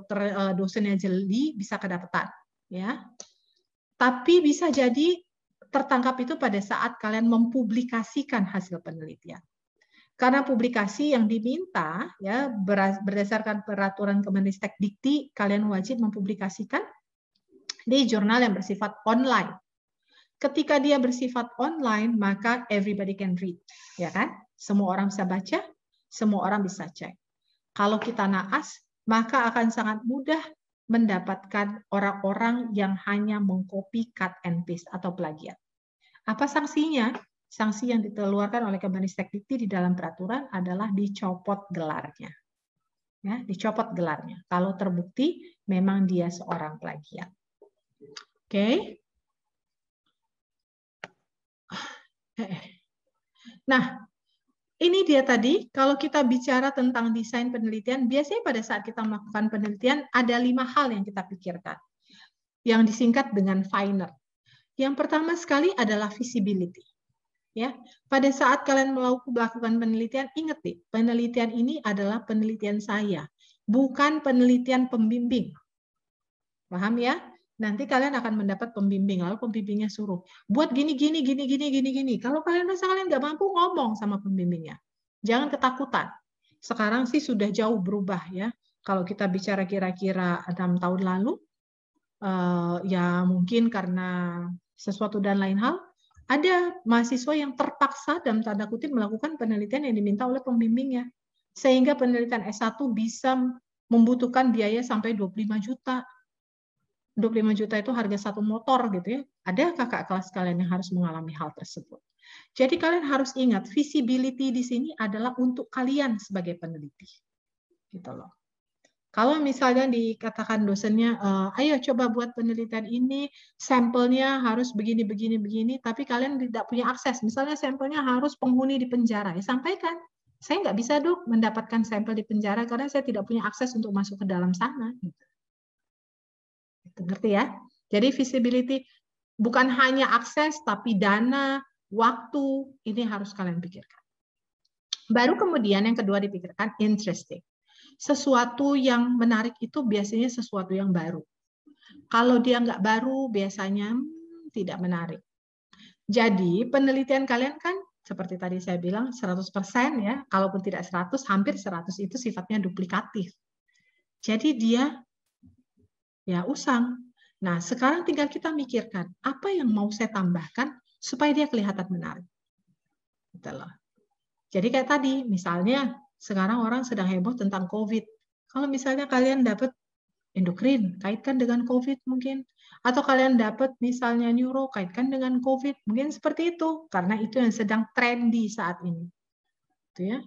dosennya jeli bisa kedapatan, ya. Tapi bisa jadi tertangkap itu pada saat kalian mempublikasikan hasil penelitian. Karena publikasi yang diminta ya berdasarkan peraturan Kemenristek Dikti, kalian wajib mempublikasikan di jurnal yang bersifat online. Ketika dia bersifat online, maka everybody can read, ya kan? Semua orang bisa baca, semua orang bisa cek. Kalau kita naas, maka akan sangat mudah mendapatkan orang-orang yang hanya mengcopy, cut and paste atau plagiat. Apa sanksinya? Sanksi yang dikeluarkan oleh Kemenristek Dikti di dalam peraturan adalah dicopot gelarnya. Ya, dicopot gelarnya. Kalau terbukti memang dia seorang plagiat. Oke. Nah, ini dia tadi, kalau kita bicara tentang desain penelitian, biasanya pada saat kita melakukan penelitian, ada 5 hal yang kita pikirkan, yang disingkat dengan FINER. Yang pertama sekali adalah visibility. Ya, pada saat kalian melakukan penelitian, ingat nih, penelitian ini adalah penelitian saya, bukan penelitian pembimbing. Paham ya? Nanti kalian akan mendapat pembimbing, lalu pembimbingnya suruh buat gini. Kalau kalian rasa kalian nggak mampu, ngomong sama pembimbingnya. Jangan ketakutan. Sekarang sih sudah jauh berubah ya. Kalau kita bicara kira-kira 6 tahun lalu, ya mungkin karena sesuatu dan lain hal, ada mahasiswa yang terpaksa dalam tanda kutip melakukan penelitian yang diminta oleh pembimbingnya. Sehingga penelitian S1 bisa membutuhkan biaya sampai 25 juta. 25 juta itu harga satu motor gitu ya. Ada kakak kelas kalian yang harus mengalami hal tersebut. Jadi kalian harus ingat, visibility di sini adalah untuk kalian sebagai peneliti. Gitu loh. Kalau misalnya dikatakan dosennya, ayo coba buat penelitian ini, sampelnya harus begini, tapi kalian tidak punya akses. Misalnya sampelnya harus penghuni di penjara, ya sampaikan. Saya nggak bisa dok mendapatkan sampel di penjara karena saya tidak punya akses untuk masuk ke dalam sana. Ngerti ya? Jadi visibility bukan hanya akses, tapi dana, waktu, ini harus kalian pikirkan. Baru kemudian yang kedua dipikirkan interesting. Sesuatu yang menarik itu biasanya sesuatu yang baru. Kalau dia nggak baru, biasanya tidak menarik. Jadi penelitian kalian kan seperti tadi saya bilang 100% ya, kalaupun tidak 100, hampir 100 itu sifatnya duplikatif. Jadi dia ya usang. Nah, sekarang tinggal kita mikirkan, apa yang mau saya tambahkan supaya dia kelihatan menarik. Gitu loh. Jadi kayak tadi, misalnya sekarang orang sedang heboh tentang COVID. Kalau misalnya kalian dapat endokrin, kaitkan dengan COVID mungkin. Atau kalian dapat misalnya neuro, kaitkan dengan COVID. Mungkin seperti itu, karena itu yang sedang trendy saat ini. Gitu ya.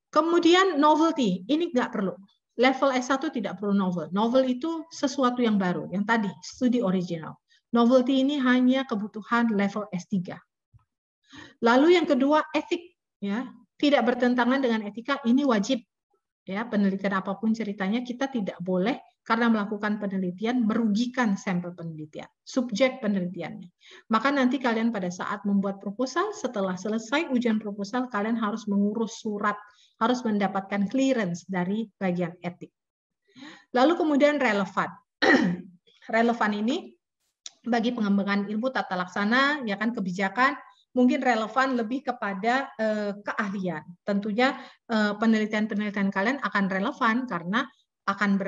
Kemudian novelty, ini nggak perlu. Level S1 tidak perlu novel. Novel itu sesuatu yang baru. Yang tadi, studi original. Novelty ini hanya kebutuhan level S3. Lalu yang kedua, etik. Ya, tidak bertentangan dengan etika, ini wajib. Ya, penelitian apapun ceritanya, kita tidak boleh karena melakukan penelitian merugikan sampel penelitian, subjek penelitiannya. Maka nanti kalian pada saat membuat proposal, setelah selesai ujian proposal, kalian harus mengurus surat, harus mendapatkan clearance dari bagian etik. Lalu kemudian relevan. Relevan ini bagi pengembangan ilmu tata laksana, ya kan, kebijakan, mungkin relevan lebih kepada keahlian. Tentunya penelitian-penelitian kalian akan relevan karena akan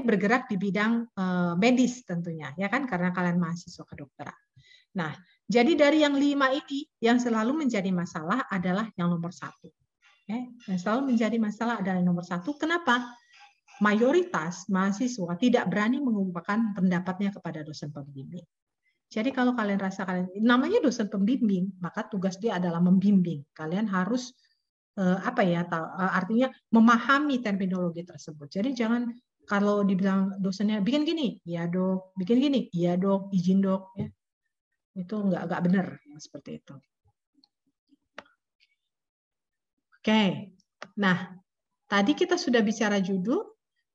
bergerak di bidang medis tentunya, ya kan, karena kalian mahasiswa kedokteran. Nah, jadi dari yang 5 ini, yang selalu menjadi masalah adalah yang nomor 1. Yang selalu menjadi masalah adalah yang nomor 1. Kenapa? Mayoritas mahasiswa tidak berani mengungkapkan pendapatnya kepada dosen pembimbing. Jadi kalau kalian rasa kalian namanya dosen pembimbing, maka tugas dia adalah membimbing. Kalian harus artinya memahami terminologi tersebut. Jadi jangan kalau dibilang dosennya bikin gini, ya dok, bikin gini, iya dok, izin dok, ya. Itu nggak benar seperti itu. Oke, nah tadi kita sudah bicara judul.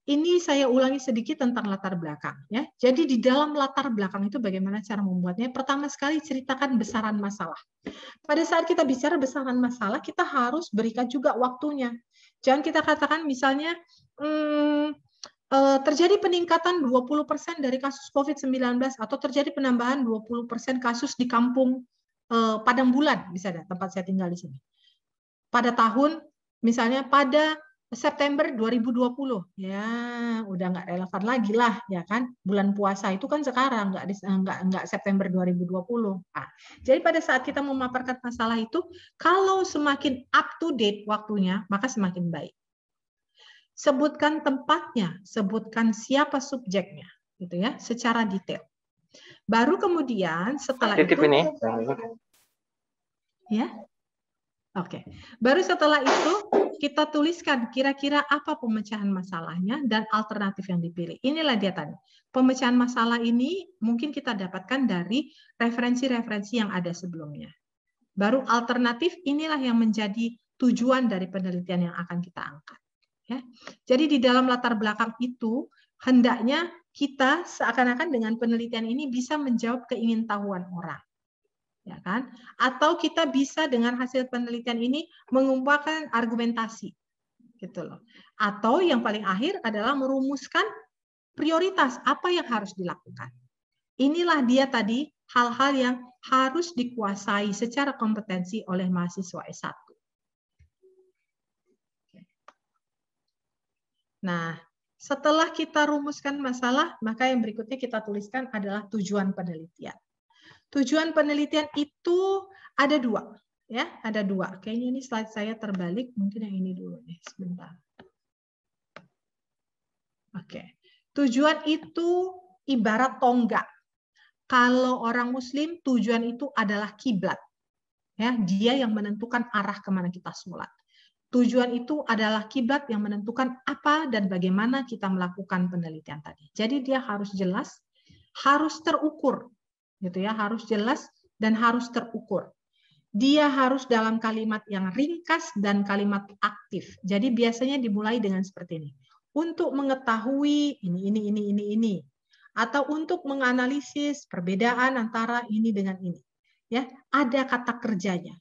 Ini saya ulangi sedikit tentang latar belakang. Ya. Jadi di dalam latar belakang itu bagaimana cara membuatnya? Pertama sekali ceritakan besaran masalah. Pada saat kita bicara besaran masalah, kita harus berikan juga waktunya. Jangan kita katakan misalnya terjadi peningkatan 20% dari kasus COVID-19 atau terjadi penambahan 20% kasus di kampung Padang Bulan, misalnya tempat saya tinggal di sini. pada tahun, misalnya pada September 2020, ya udah nggak relevan lagi lah, ya kan? Bulan puasa itu kan sekarang, nggak September 2020. Nah, jadi pada saat kita memaparkan masalah itu, kalau semakin up to date waktunya, maka semakin baik. Sebutkan tempatnya, sebutkan siapa subjeknya, gitu ya, secara detail. Baru kemudian setelah itu, ya. Oke, baru setelah itu kita tuliskan kira-kira apa pemecahan masalahnya dan alternatif yang dipilih. Inilah dia tadi. Pemecahan masalah ini mungkin kita dapatkan dari referensi-referensi yang ada sebelumnya. Baru alternatif inilah yang menjadi tujuan dari penelitian yang akan kita angkat. Ya. Jadi di dalam latar belakang itu hendaknya kita seakan-akan dengan penelitian ini bisa menjawab keingintahuan orang. Ya kan? Atau kita bisa dengan hasil penelitian ini mengumpulkan argumentasi, gitu loh. Atau yang paling akhir adalah merumuskan prioritas apa yang harus dilakukan. Inilah dia tadi hal-hal yang harus dikuasai secara kompetensi oleh mahasiswa S1. Nah, setelah kita rumuskan masalah, maka yang berikutnya kita tuliskan adalah tujuan penelitian. Tujuan penelitian itu ada dua, ya, ada dua. Kayaknya ini slide saya terbalik, mungkin yang ini dulu nih, sebentar. Oke, tujuan itu ibarat tonggak. Kalau orang Muslim, tujuan itu adalah kiblat, ya, dia yang menentukan arah kemana kita sholat. Tujuan itu adalah kiblat yang menentukan apa dan bagaimana kita melakukan penelitian tadi. Jadi dia harus jelas, harus terukur. Gitu ya, harus jelas dan harus terukur. Dia harus dalam kalimat yang ringkas dan kalimat aktif. Jadi biasanya dimulai dengan seperti ini. Untuk mengetahui ini. Atau untuk menganalisis perbedaan antara ini dengan ini. Ya, ada kata kerjanya.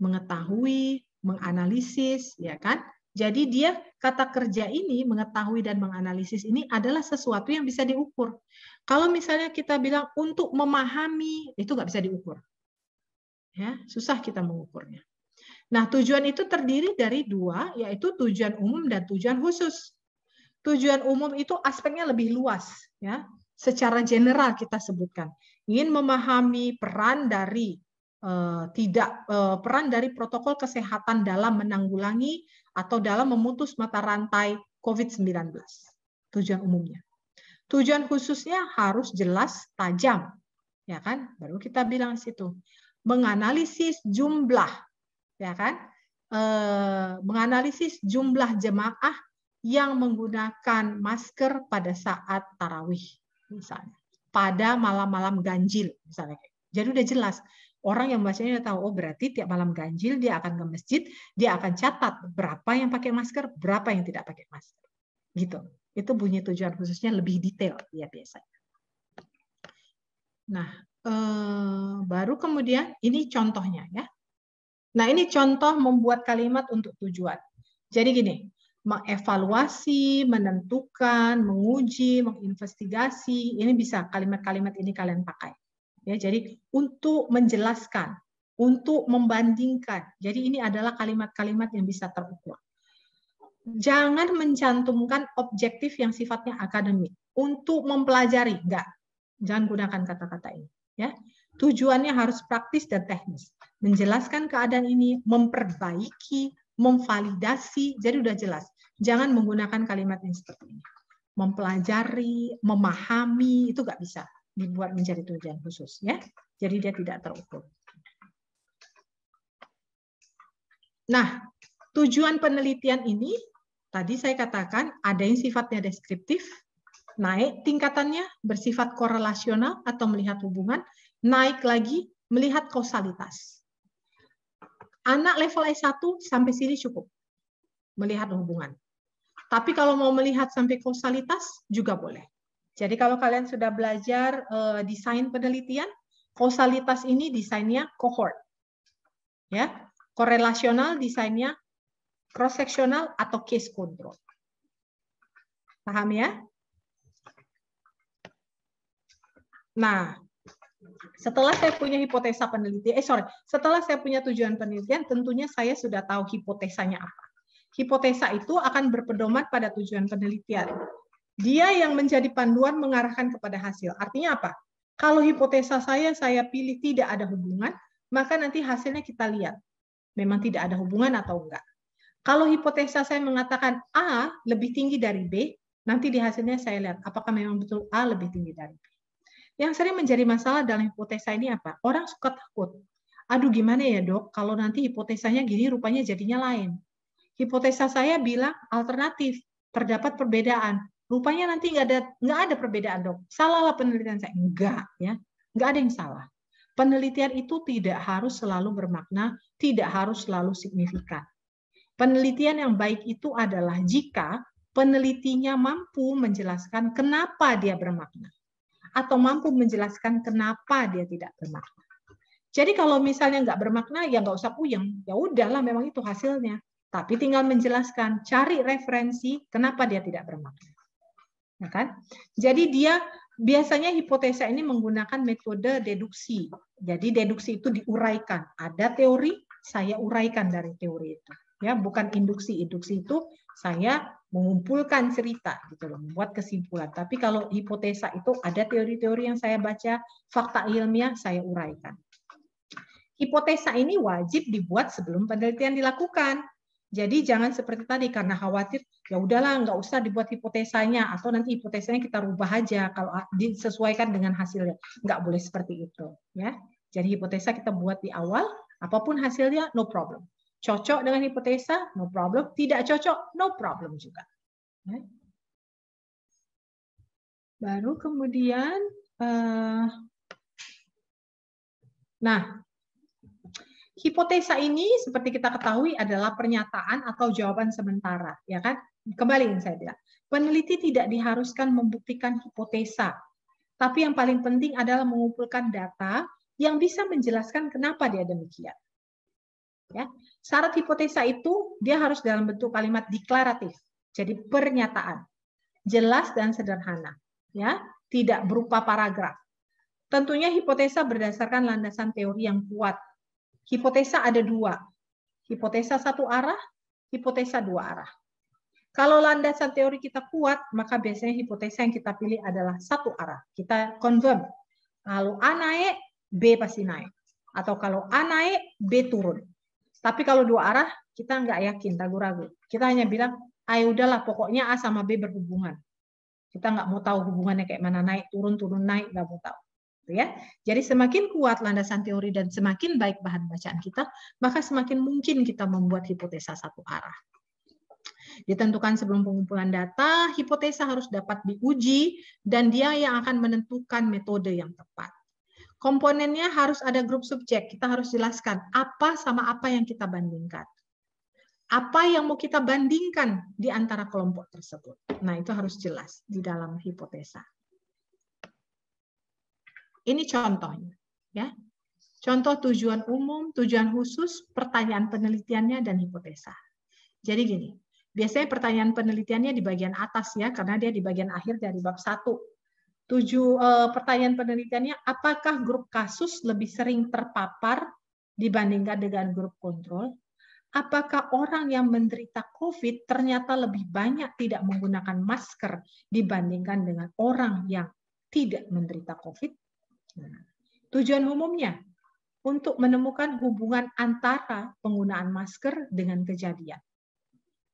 Mengetahui, menganalisis, ya kan? Jadi dia kata kerja ini, mengetahui dan menganalisis ini adalah sesuatu yang bisa diukur. Kalau misalnya kita bilang untuk memahami, itu nggak bisa diukur. Ya, susah kita mengukurnya. Nah, tujuan itu terdiri dari dua, yaitu tujuan umum dan tujuan khusus. Tujuan umum itu aspeknya lebih luas, ya. Secara general kita sebutkan. Ingin memahami peran dari peran dari protokol kesehatan dalam menanggulangi atau dalam memutus mata rantai COVID-19. Tujuan umumnya. Tujuan khususnya harus jelas, tajam, ya kan? Baru kita bilang situ. Menganalisis jumlah, ya kan? Menganalisis jumlah jemaah yang menggunakan masker pada saat tarawih, misalnya. Pada malam-malam ganjil, misalnya. Jadi udah jelas. Orang yang bacanya udah tahu, oh berarti tiap malam ganjil dia akan ke masjid, dia akan catat berapa yang pakai masker, berapa yang tidak pakai masker. Gitu. Itu bunyi tujuan khususnya lebih detail ya biasanya. Nah, baru kemudian ini contohnya ya. Nah, ini contoh membuat kalimat untuk tujuan. Jadi gini, mengevaluasi, menentukan, menguji, menginvestigasi, ini bisa kalimat-kalimat ini kalian pakai. Ya, jadi untuk menjelaskan, untuk membandingkan. Jadi ini adalah kalimat-kalimat yang bisa terukur. Jangan mencantumkan objektif yang sifatnya akademik. Untuk mempelajari, enggak. Jangan gunakan kata-kata ini. Ya. Tujuannya harus praktis dan teknis. Menjelaskan keadaan ini, memperbaiki, memvalidasi, jadi udah jelas. Jangan menggunakan kalimat yang seperti ini. Mempelajari, memahami, itu nggak bisa dibuat menjadi tujuan khusus. Ya. Jadi dia tidak terukur. Nah, tujuan penelitian ini, tadi saya katakan ada yang sifatnya deskriptif, naik tingkatannya, bersifat korelasional atau melihat hubungan, naik lagi, melihat kausalitas. Anak level S1 sampai sini cukup, melihat hubungan. Tapi kalau mau melihat sampai kausalitas, juga boleh. Jadi kalau kalian sudah belajar desain penelitian, kausalitas ini desainnya cohort. Ya, korelasional desainnya cross-sectional atau case control. Paham ya? Nah, Setelah saya punya hipotesa penelitian, setelah saya punya tujuan penelitian, tentunya saya sudah tahu hipotesanya apa. Hipotesa itu akan berpedoman pada tujuan penelitian. Dia yang menjadi panduan mengarahkan kepada hasil. Artinya apa? Kalau hipotesa saya pilih tidak ada hubungan, maka nanti hasilnya kita lihat. Memang tidak ada hubungan atau enggak. Kalau hipotesa saya mengatakan A lebih tinggi dari B, nanti di hasilnya saya lihat apakah memang betul A lebih tinggi dari B. Yang sering menjadi masalah dalam hipotesa ini apa? Orang suka takut. Aduh gimana ya dok, kalau nanti hipotesanya gini rupanya jadinya lain. Hipotesa saya bilang alternatif, terdapat perbedaan. Rupanya nanti nggak ada perbedaan dok. Salahlah penelitian saya. Enggak, ya, nggak ada yang salah. Penelitian itu tidak harus selalu bermakna, tidak harus selalu signifikan. Penelitian yang baik itu adalah jika penelitinya mampu menjelaskan kenapa dia bermakna, atau mampu menjelaskan kenapa dia tidak bermakna. Jadi kalau misalnya nggak bermakna, ya nggak usah puyeng. Ya udahlah, memang itu hasilnya. Tapi tinggal menjelaskan, cari referensi kenapa dia tidak bermakna. Ya kan? Jadi dia biasanya hipotesa ini menggunakan metode deduksi. Jadi deduksi itu diuraikan. Ada teori, saya uraikan dari teori itu. Ya, bukan induksi. Induksi itu saya mengumpulkan cerita gitu loh, membuat kesimpulan. Tapi kalau hipotesa itu ada teori-teori yang saya baca, fakta ilmiah saya uraikan. Hipotesa ini wajib dibuat sebelum penelitian dilakukan. Jadi jangan seperti tadi karena khawatir ya udahlah nggak usah dibuat hipotesanya atau nanti hipotesanya kita rubah aja kalau disesuaikan dengan hasilnya. Nggak boleh seperti itu, ya. Jadi hipotesa kita buat di awal, apapun hasilnya no problem. Cocok dengan hipotesa, no problem. Tidak cocok, no problem juga. Baru kemudian, nah, hipotesa ini seperti kita ketahui adalah pernyataan atau jawaban sementara, ya kan? Kembali yang saya bilang, peneliti tidak diharuskan membuktikan hipotesa, tapi yang paling penting adalah mengumpulkan data yang bisa menjelaskan kenapa dia demikian. Ya, syarat hipotesa itu dia harus dalam bentuk kalimat deklaratif, jadi pernyataan, jelas dan sederhana, ya, tidak berupa paragraf. Tentunya hipotesa berdasarkan landasan teori yang kuat. Hipotesa ada dua, hipotesa satu arah, hipotesa dua arah. Kalau landasan teori kita kuat, maka biasanya hipotesa yang kita pilih adalah satu arah. Kita confirm, kalau A naik, B pasti naik. Atau kalau A naik, B turun. Tapi kalau dua arah, kita nggak yakin, ragu-ragu. Kita hanya bilang, ayo udahlah, pokoknya A sama B berhubungan. Kita nggak mau tahu hubungannya kayak mana, naik, turun, naik, nggak mau tahu. Ya. Jadi semakin kuat landasan teori dan semakin baik bahan bacaan kita, maka semakin mungkin kita membuat hipotesa satu arah. Ditentukan sebelum pengumpulan data, hipotesa harus dapat diuji, dan dia yang akan menentukan metode yang tepat. Komponennya harus ada grup subjek. Kita harus jelaskan apa sama apa yang kita bandingkan. Apa yang mau kita bandingkan di antara kelompok tersebut. Nah, itu harus jelas di dalam hipotesa. Ini contohnya. Ya. Contoh tujuan umum, tujuan khusus, pertanyaan penelitiannya, dan hipotesa. Jadi gini, biasanya pertanyaan penelitiannya di bagian atas ya, karena dia di bagian akhir dari bab 1. Pertanyaan penelitiannya, apakah grup kasus lebih sering terpapar dibandingkan dengan grup kontrol? Apakah orang yang menderita COVID ternyata lebih banyak tidak menggunakan masker dibandingkan dengan orang yang tidak menderita COVID? Nah, tujuan umumnya untuk menemukan hubungan antara penggunaan masker dengan kejadian.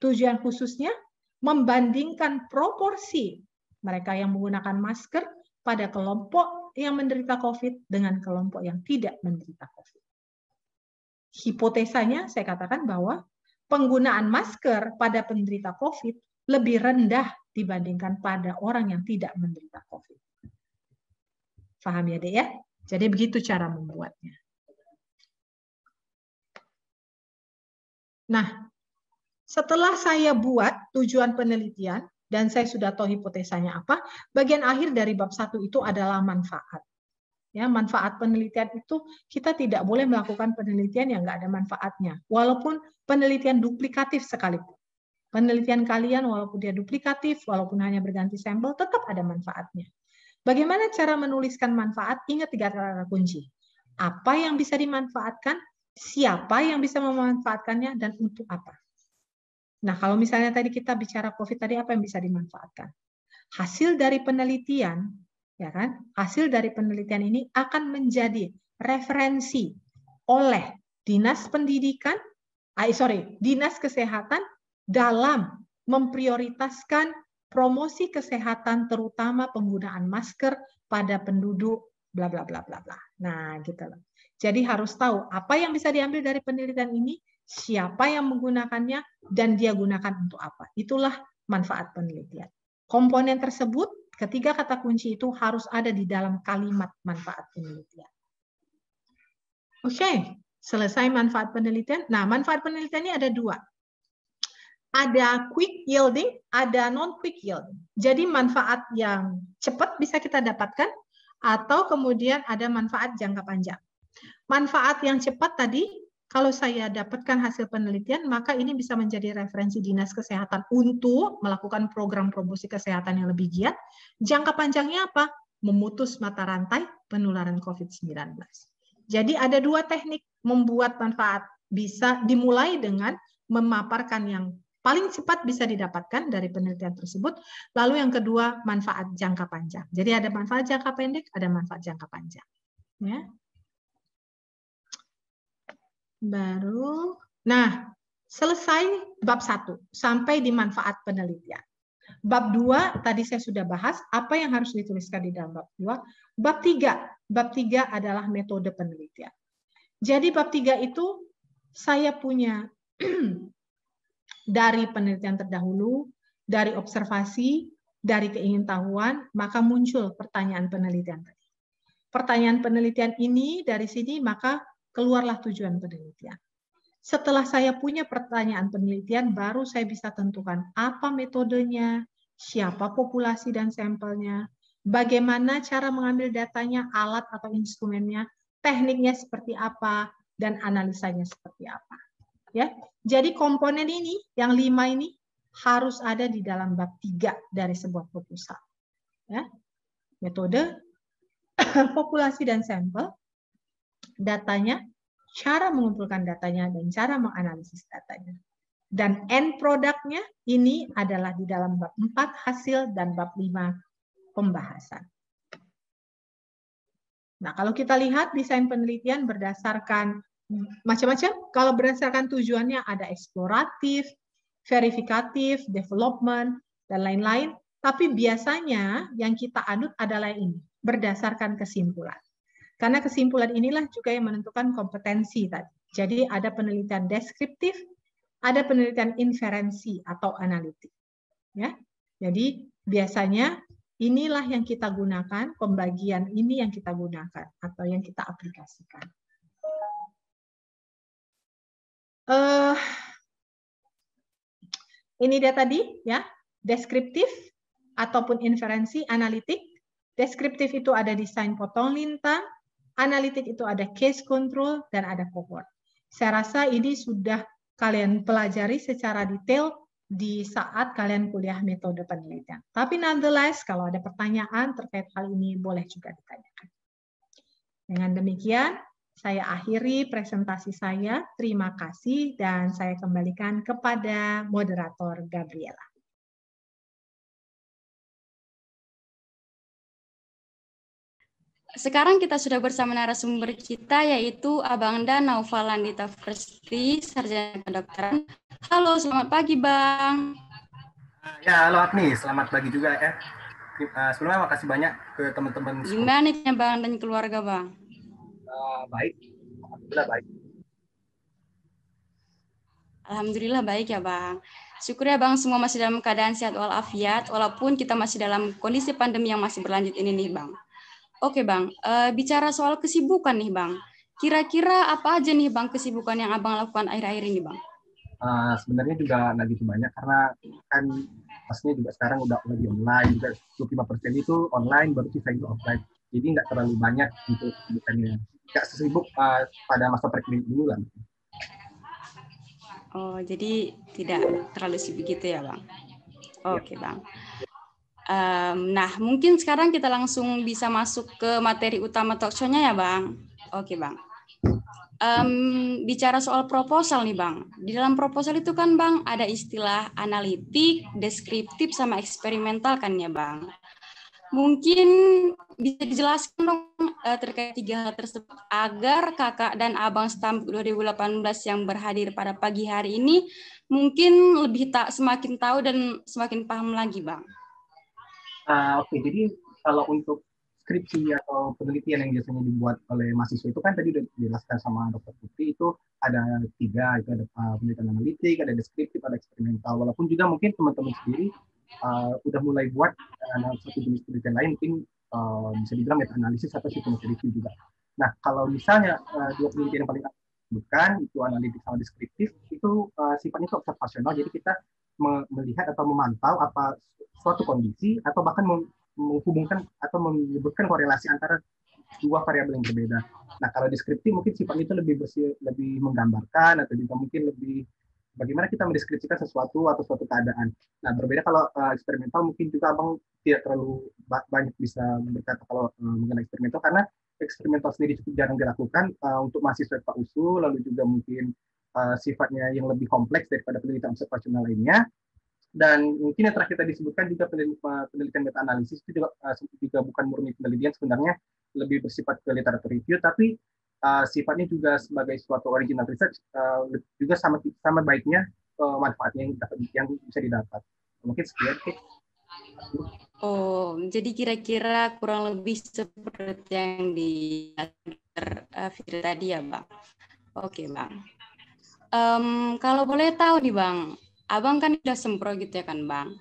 Tujuan khususnya membandingkan proporsi mereka yang menggunakan masker pada kelompok yang menderita COVID dengan kelompok yang tidak menderita COVID. Hipotesanya saya katakan bahwa penggunaan masker pada penderita COVID lebih rendah dibandingkan pada orang yang tidak menderita COVID. Paham ya, Dek ya? Jadi begitu cara membuatnya. Nah, setelah saya buat tujuan penelitian, dan saya sudah tahu hipotesanya apa, bagian akhir dari bab 1 itu adalah manfaat. Ya, manfaat penelitian itu kita tidak boleh melakukan penelitian yang nggak ada manfaatnya, walaupun penelitian duplikatif sekalipun. Penelitian kalian walaupun dia duplikatif, walaupun hanya berganti sampel, tetap ada manfaatnya. Bagaimana cara menuliskan manfaat? Ingat 3 kata kunci. Apa yang bisa dimanfaatkan, siapa yang bisa memanfaatkannya, dan untuk apa. Nah, kalau misalnya tadi kita bicara COVID tadi, apa yang bisa dimanfaatkan? Hasil dari penelitian, ya kan? Hasil dari penelitian ini akan menjadi referensi oleh Dinas Pendidikan, Dinas Kesehatan dalam memprioritaskan promosi kesehatan, terutama penggunaan masker pada penduduk bla bla bla bla bla. Nah, gitu loh. Jadi harus tahu apa yang bisa diambil dari penelitian ini, siapa yang menggunakannya, dan dia gunakan untuk apa. Itulah manfaat penelitian. Komponen tersebut, ketiga kata kunci itu harus ada di dalam kalimat manfaat penelitian. Oke, selesai manfaat penelitian. Nah, manfaat penelitian ini ada 2. Ada quick yielding, ada non-quick yielding. Jadi manfaat yang cepat bisa kita dapatkan, atau kemudian ada manfaat jangka panjang. Manfaat yang cepat tadi, kalau saya dapatkan hasil penelitian, maka ini bisa menjadi referensi Dinas Kesehatan untuk melakukan program promosi kesehatan yang lebih giat. Jangka panjangnya apa? Memutus mata rantai penularan COVID-19. Jadi ada 2 teknik membuat manfaat. Bisa dimulai dengan memaparkan yang paling cepat bisa didapatkan dari penelitian tersebut. Lalu yang kedua, manfaat jangka panjang. Jadi ada manfaat jangka pendek, ada manfaat jangka panjang. Ya. Baru, nah, selesai bab 1 sampai di manfaat penelitian. Bab 2 tadi saya sudah bahas apa yang harus dituliskan di dalam bab 2. Bab 3 adalah metode penelitian. Jadi bab 3 itu saya punya dari penelitian terdahulu, dari observasi, dari keingintahuan, maka muncul pertanyaan penelitian tadi. Pertanyaan penelitian ini dari sini maka keluarlah tujuan penelitian. Setelah saya punya pertanyaan penelitian, baru saya bisa tentukan apa metodenya, siapa populasi dan sampelnya, bagaimana cara mengambil datanya, alat atau instrumennya, tekniknya seperti apa, dan analisanya seperti apa. Ya, jadi komponen ini, yang 5 ini harus ada di dalam bab 3 dari sebuah proposal. Ya, metode, populasi dan sampel, datanya, cara mengumpulkan datanya, dan cara menganalisis datanya. Dan end produknya ini adalah di dalam bab 4 hasil dan bab 5 pembahasan. Nah, kalau kita lihat desain penelitian berdasarkan macam-macam, kalau berdasarkan tujuannya ada eksploratif, verifikatif, development, dan lain-lain. Tapi biasanya yang kita anut adalah ini, berdasarkan kesimpulan. Karena kesimpulan inilah juga yang menentukan kompetensi tadi. Jadi ada penelitian deskriptif, ada penelitian inferensi atau analitik. Ya, jadi biasanya inilah yang kita gunakan, pembagian ini yang kita gunakan atau yang kita aplikasikan. Ini dia tadi ya, deskriptif ataupun inferensi, analitik. Deskriptif itu ada desain potong lintang, analitik itu ada case control, dan ada cohort. Saya rasa ini sudah kalian pelajari secara detail di saat kalian kuliah metode penelitian. Tapi nonetheless, kalau ada pertanyaan terkait hal ini, boleh juga ditanyakan. Dengan demikian, saya akhiri presentasi saya. Terima kasih dan saya kembalikan kepada moderator Gabriela. Sekarang kita sudah bersama narasumber kita, yaitu Abang Dan Naufalandita Versti, Sarjana Kedokteran. Halo, selamat pagi, Bang. Ya, halo Agni, selamat pagi juga ya. Sebelumnya makasih banyak ke teman-teman. Gimana nih Bang dan keluarga, Bang? Baik, alhamdulillah baik. Alhamdulillah baik ya, Bang. Syukur ya, Bang, semua masih dalam keadaan sehat walafiat, walaupun kita masih dalam kondisi pandemi yang masih berlanjut ini nih, Bang. Oke, Bang, bicara soal kesibukan nih, Bang. Kira-kira apa aja nih, Bang, kesibukan yang Abang lakukan akhir-akhir ini, Bang? Sebenarnya juga nggak gitu banyak, karena kan maksudnya juga sekarang udah lagi online, juga 25% itu online, baru sisa itu offline. Jadi nggak terlalu banyak untuk kesibukannya. Nggak sesibuk pada masa preklinik dulu lah. Oh, jadi tidak terlalu sibuk gitu ya, Bang? Oke, Bang. Nah, mungkin sekarang kita langsung bisa masuk ke materi utama talk show-nya ya, Bang. Oke, Bang. Bicara soal proposal nih, Bang. Di dalam proposal itu kan, Bang, ada istilah analitik, deskriptif, sama eksperimental kan ya, Bang. Mungkin bisa dijelaskan dong terkait 3 hal tersebut agar kakak dan abang STAMP 2018 yang berhadir pada pagi hari ini mungkin lebih semakin tahu dan semakin paham lagi, Bang. Oke, jadi kalau untuk skripsi atau penelitian yang biasanya dibuat oleh mahasiswa itu kan tadi udah dijelaskan sama Dr. Putri, itu ada 3, itu ada penelitian analitik, ada deskriptif, ada eksperimental. Walaupun juga mungkin teman-teman sendiri udah mulai buat satu jenis penelitian lain, mungkin bisa dibilang meta analisis atau psikometri review juga. Nah, kalau misalnya 2 penelitian yang paling bukan itu analitik sama deskriptif, itu sifatnya itu observasional, jadi kita melihat atau memantau apa suatu kondisi atau bahkan menghubungkan atau menyebutkan korelasi antara 2 variabel yang berbeda. Nah, kalau deskriptif mungkin sifatnya itu lebih menggambarkan atau juga mungkin lebih bagaimana kita mendeskripsikan sesuatu atau suatu keadaan. Nah, berbeda kalau eksperimental mungkin juga Abang tidak terlalu banyak bisa berkata kalau mengenai eksperimental karena eksperimental sendiri cukup jarang dilakukan untuk mahasiswa FAUSU, lalu juga mungkin sifatnya yang lebih kompleks daripada penelitian observasional lainnya. Dan mungkin yang terakhir tadi disebutkan juga penelitian meta analisis itu juga bukan murni penelitian, sebenarnya lebih bersifat ke literatur review, tapi sifatnya juga sebagai suatu original research juga sama baiknya manfaatnya yang bisa didapat. Mungkin sekian. Oh, jadi kira-kira kurang lebih seperti yang di Fitri tadi ya, Bang. Oke, Bang. Kalau boleh tahu nih, Bang, Abang kan udah sempro gitu ya kan, Bang.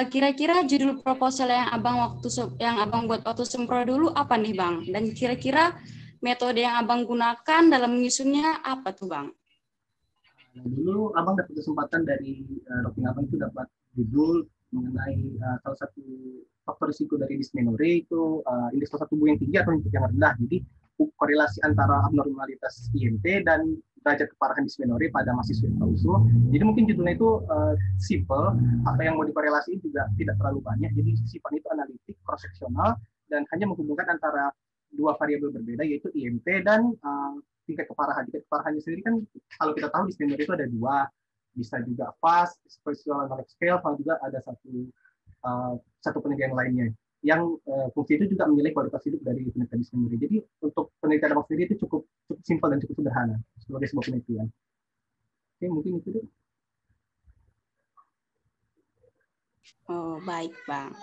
Kira-kira judul proposal yang Abang buat waktu sempro dulu apa nih, Bang? Dan kira-kira metode yang Abang gunakan dalam menyusunnya apa tuh, Bang? Nah, dulu Abang dapat kesempatan dari Rocky Abang itu dapat judul mengenai salah satu faktor risiko dari dysmenorrhea itu indeks massa tubuh yang tinggi atau yang rendah. Jadi korelasi antara abnormalitas IMT dan derajat keparahan dysmenorrhea pada mahasiswa FAUSU. Jadi mungkin judulnya itu simple, apa yang mau dikorelasi juga tidak terlalu banyak. Jadi sifatnya itu analitik, cross-seksional, dan hanya menghubungkan antara 2 variabel berbeda, yaitu IMT dan tingkat keparahan. Tingkat keparahannya sendiri kan kalau kita tahu dysmenorrhea itu ada 2, bisa juga fast, special scale, kalau juga ada satu penelitian lainnya yang fungsi itu juga menilai kualitas hidup dari penelitian sendiri. Jadi untuk penelitian Abang sendiri itu cukup simpel dan cukup sederhana sebagai sebuah penelitian. Oke, mungkin itu deh. Oh, baik, Bang.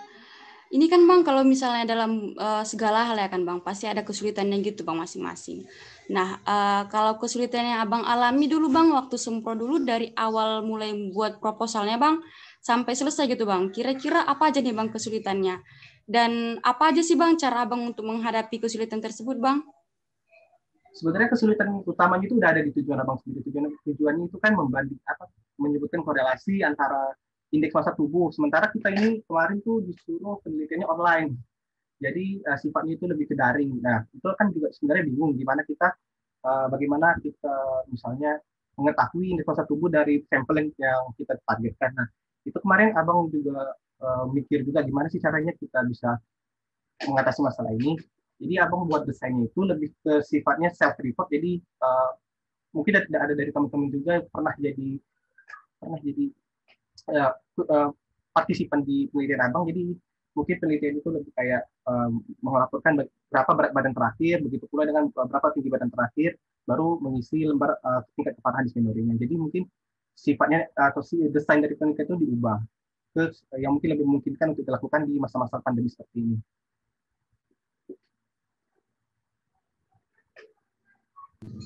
Ini kan, Bang, kalau misalnya dalam segala hal ya kan, Bang, pasti ada kesulitannya gitu, Bang, masing-masing. Nah, kalau kesulitan yang Abang alami dulu, Bang, waktu sempro dulu dari awal mulai buat proposalnya, Bang, sampai selesai gitu, Bang. Kira-kira apa aja nih, Bang, kesulitannya? Dan apa aja sih, Bang, cara Abang untuk menghadapi kesulitan tersebut, Bang? Sebenarnya kesulitan utamanya itu udah ada di tujuan Abang sendiri. Tujuannya itu kan menyebutkan korelasi antara indeks massa tubuh. Sementara kita ini kemarin tuh disuruh penelitiannya online. Jadi sifatnya itu lebih ke daring. Nah, itu kan juga sebenarnya bingung bagaimana kita misalnya mengetahui indeks massa tubuh dari sampel yang kita targetkan. Nah, itu kemarin Abang juga mikir juga gimana sih caranya kita bisa mengatasi masalah ini. Jadi Abang buat desainnya itu lebih ke sifatnya self-report. Jadi mungkin ada dari teman-teman juga pernah jadi partisipan di penelitian Abang. Jadi mungkin penelitian itu lebih kayak melaporkan berapa berat badan terakhir, begitu pula dengan berapa tinggi badan terakhir, baru mengisi lembar tingkat keparahan dysmenorrhea. Jadi mungkin sifatnya atau desain dari penelitian itu diubah ke yang mungkin lebih memungkinkan untuk dilakukan di masa-masa pandemi seperti ini.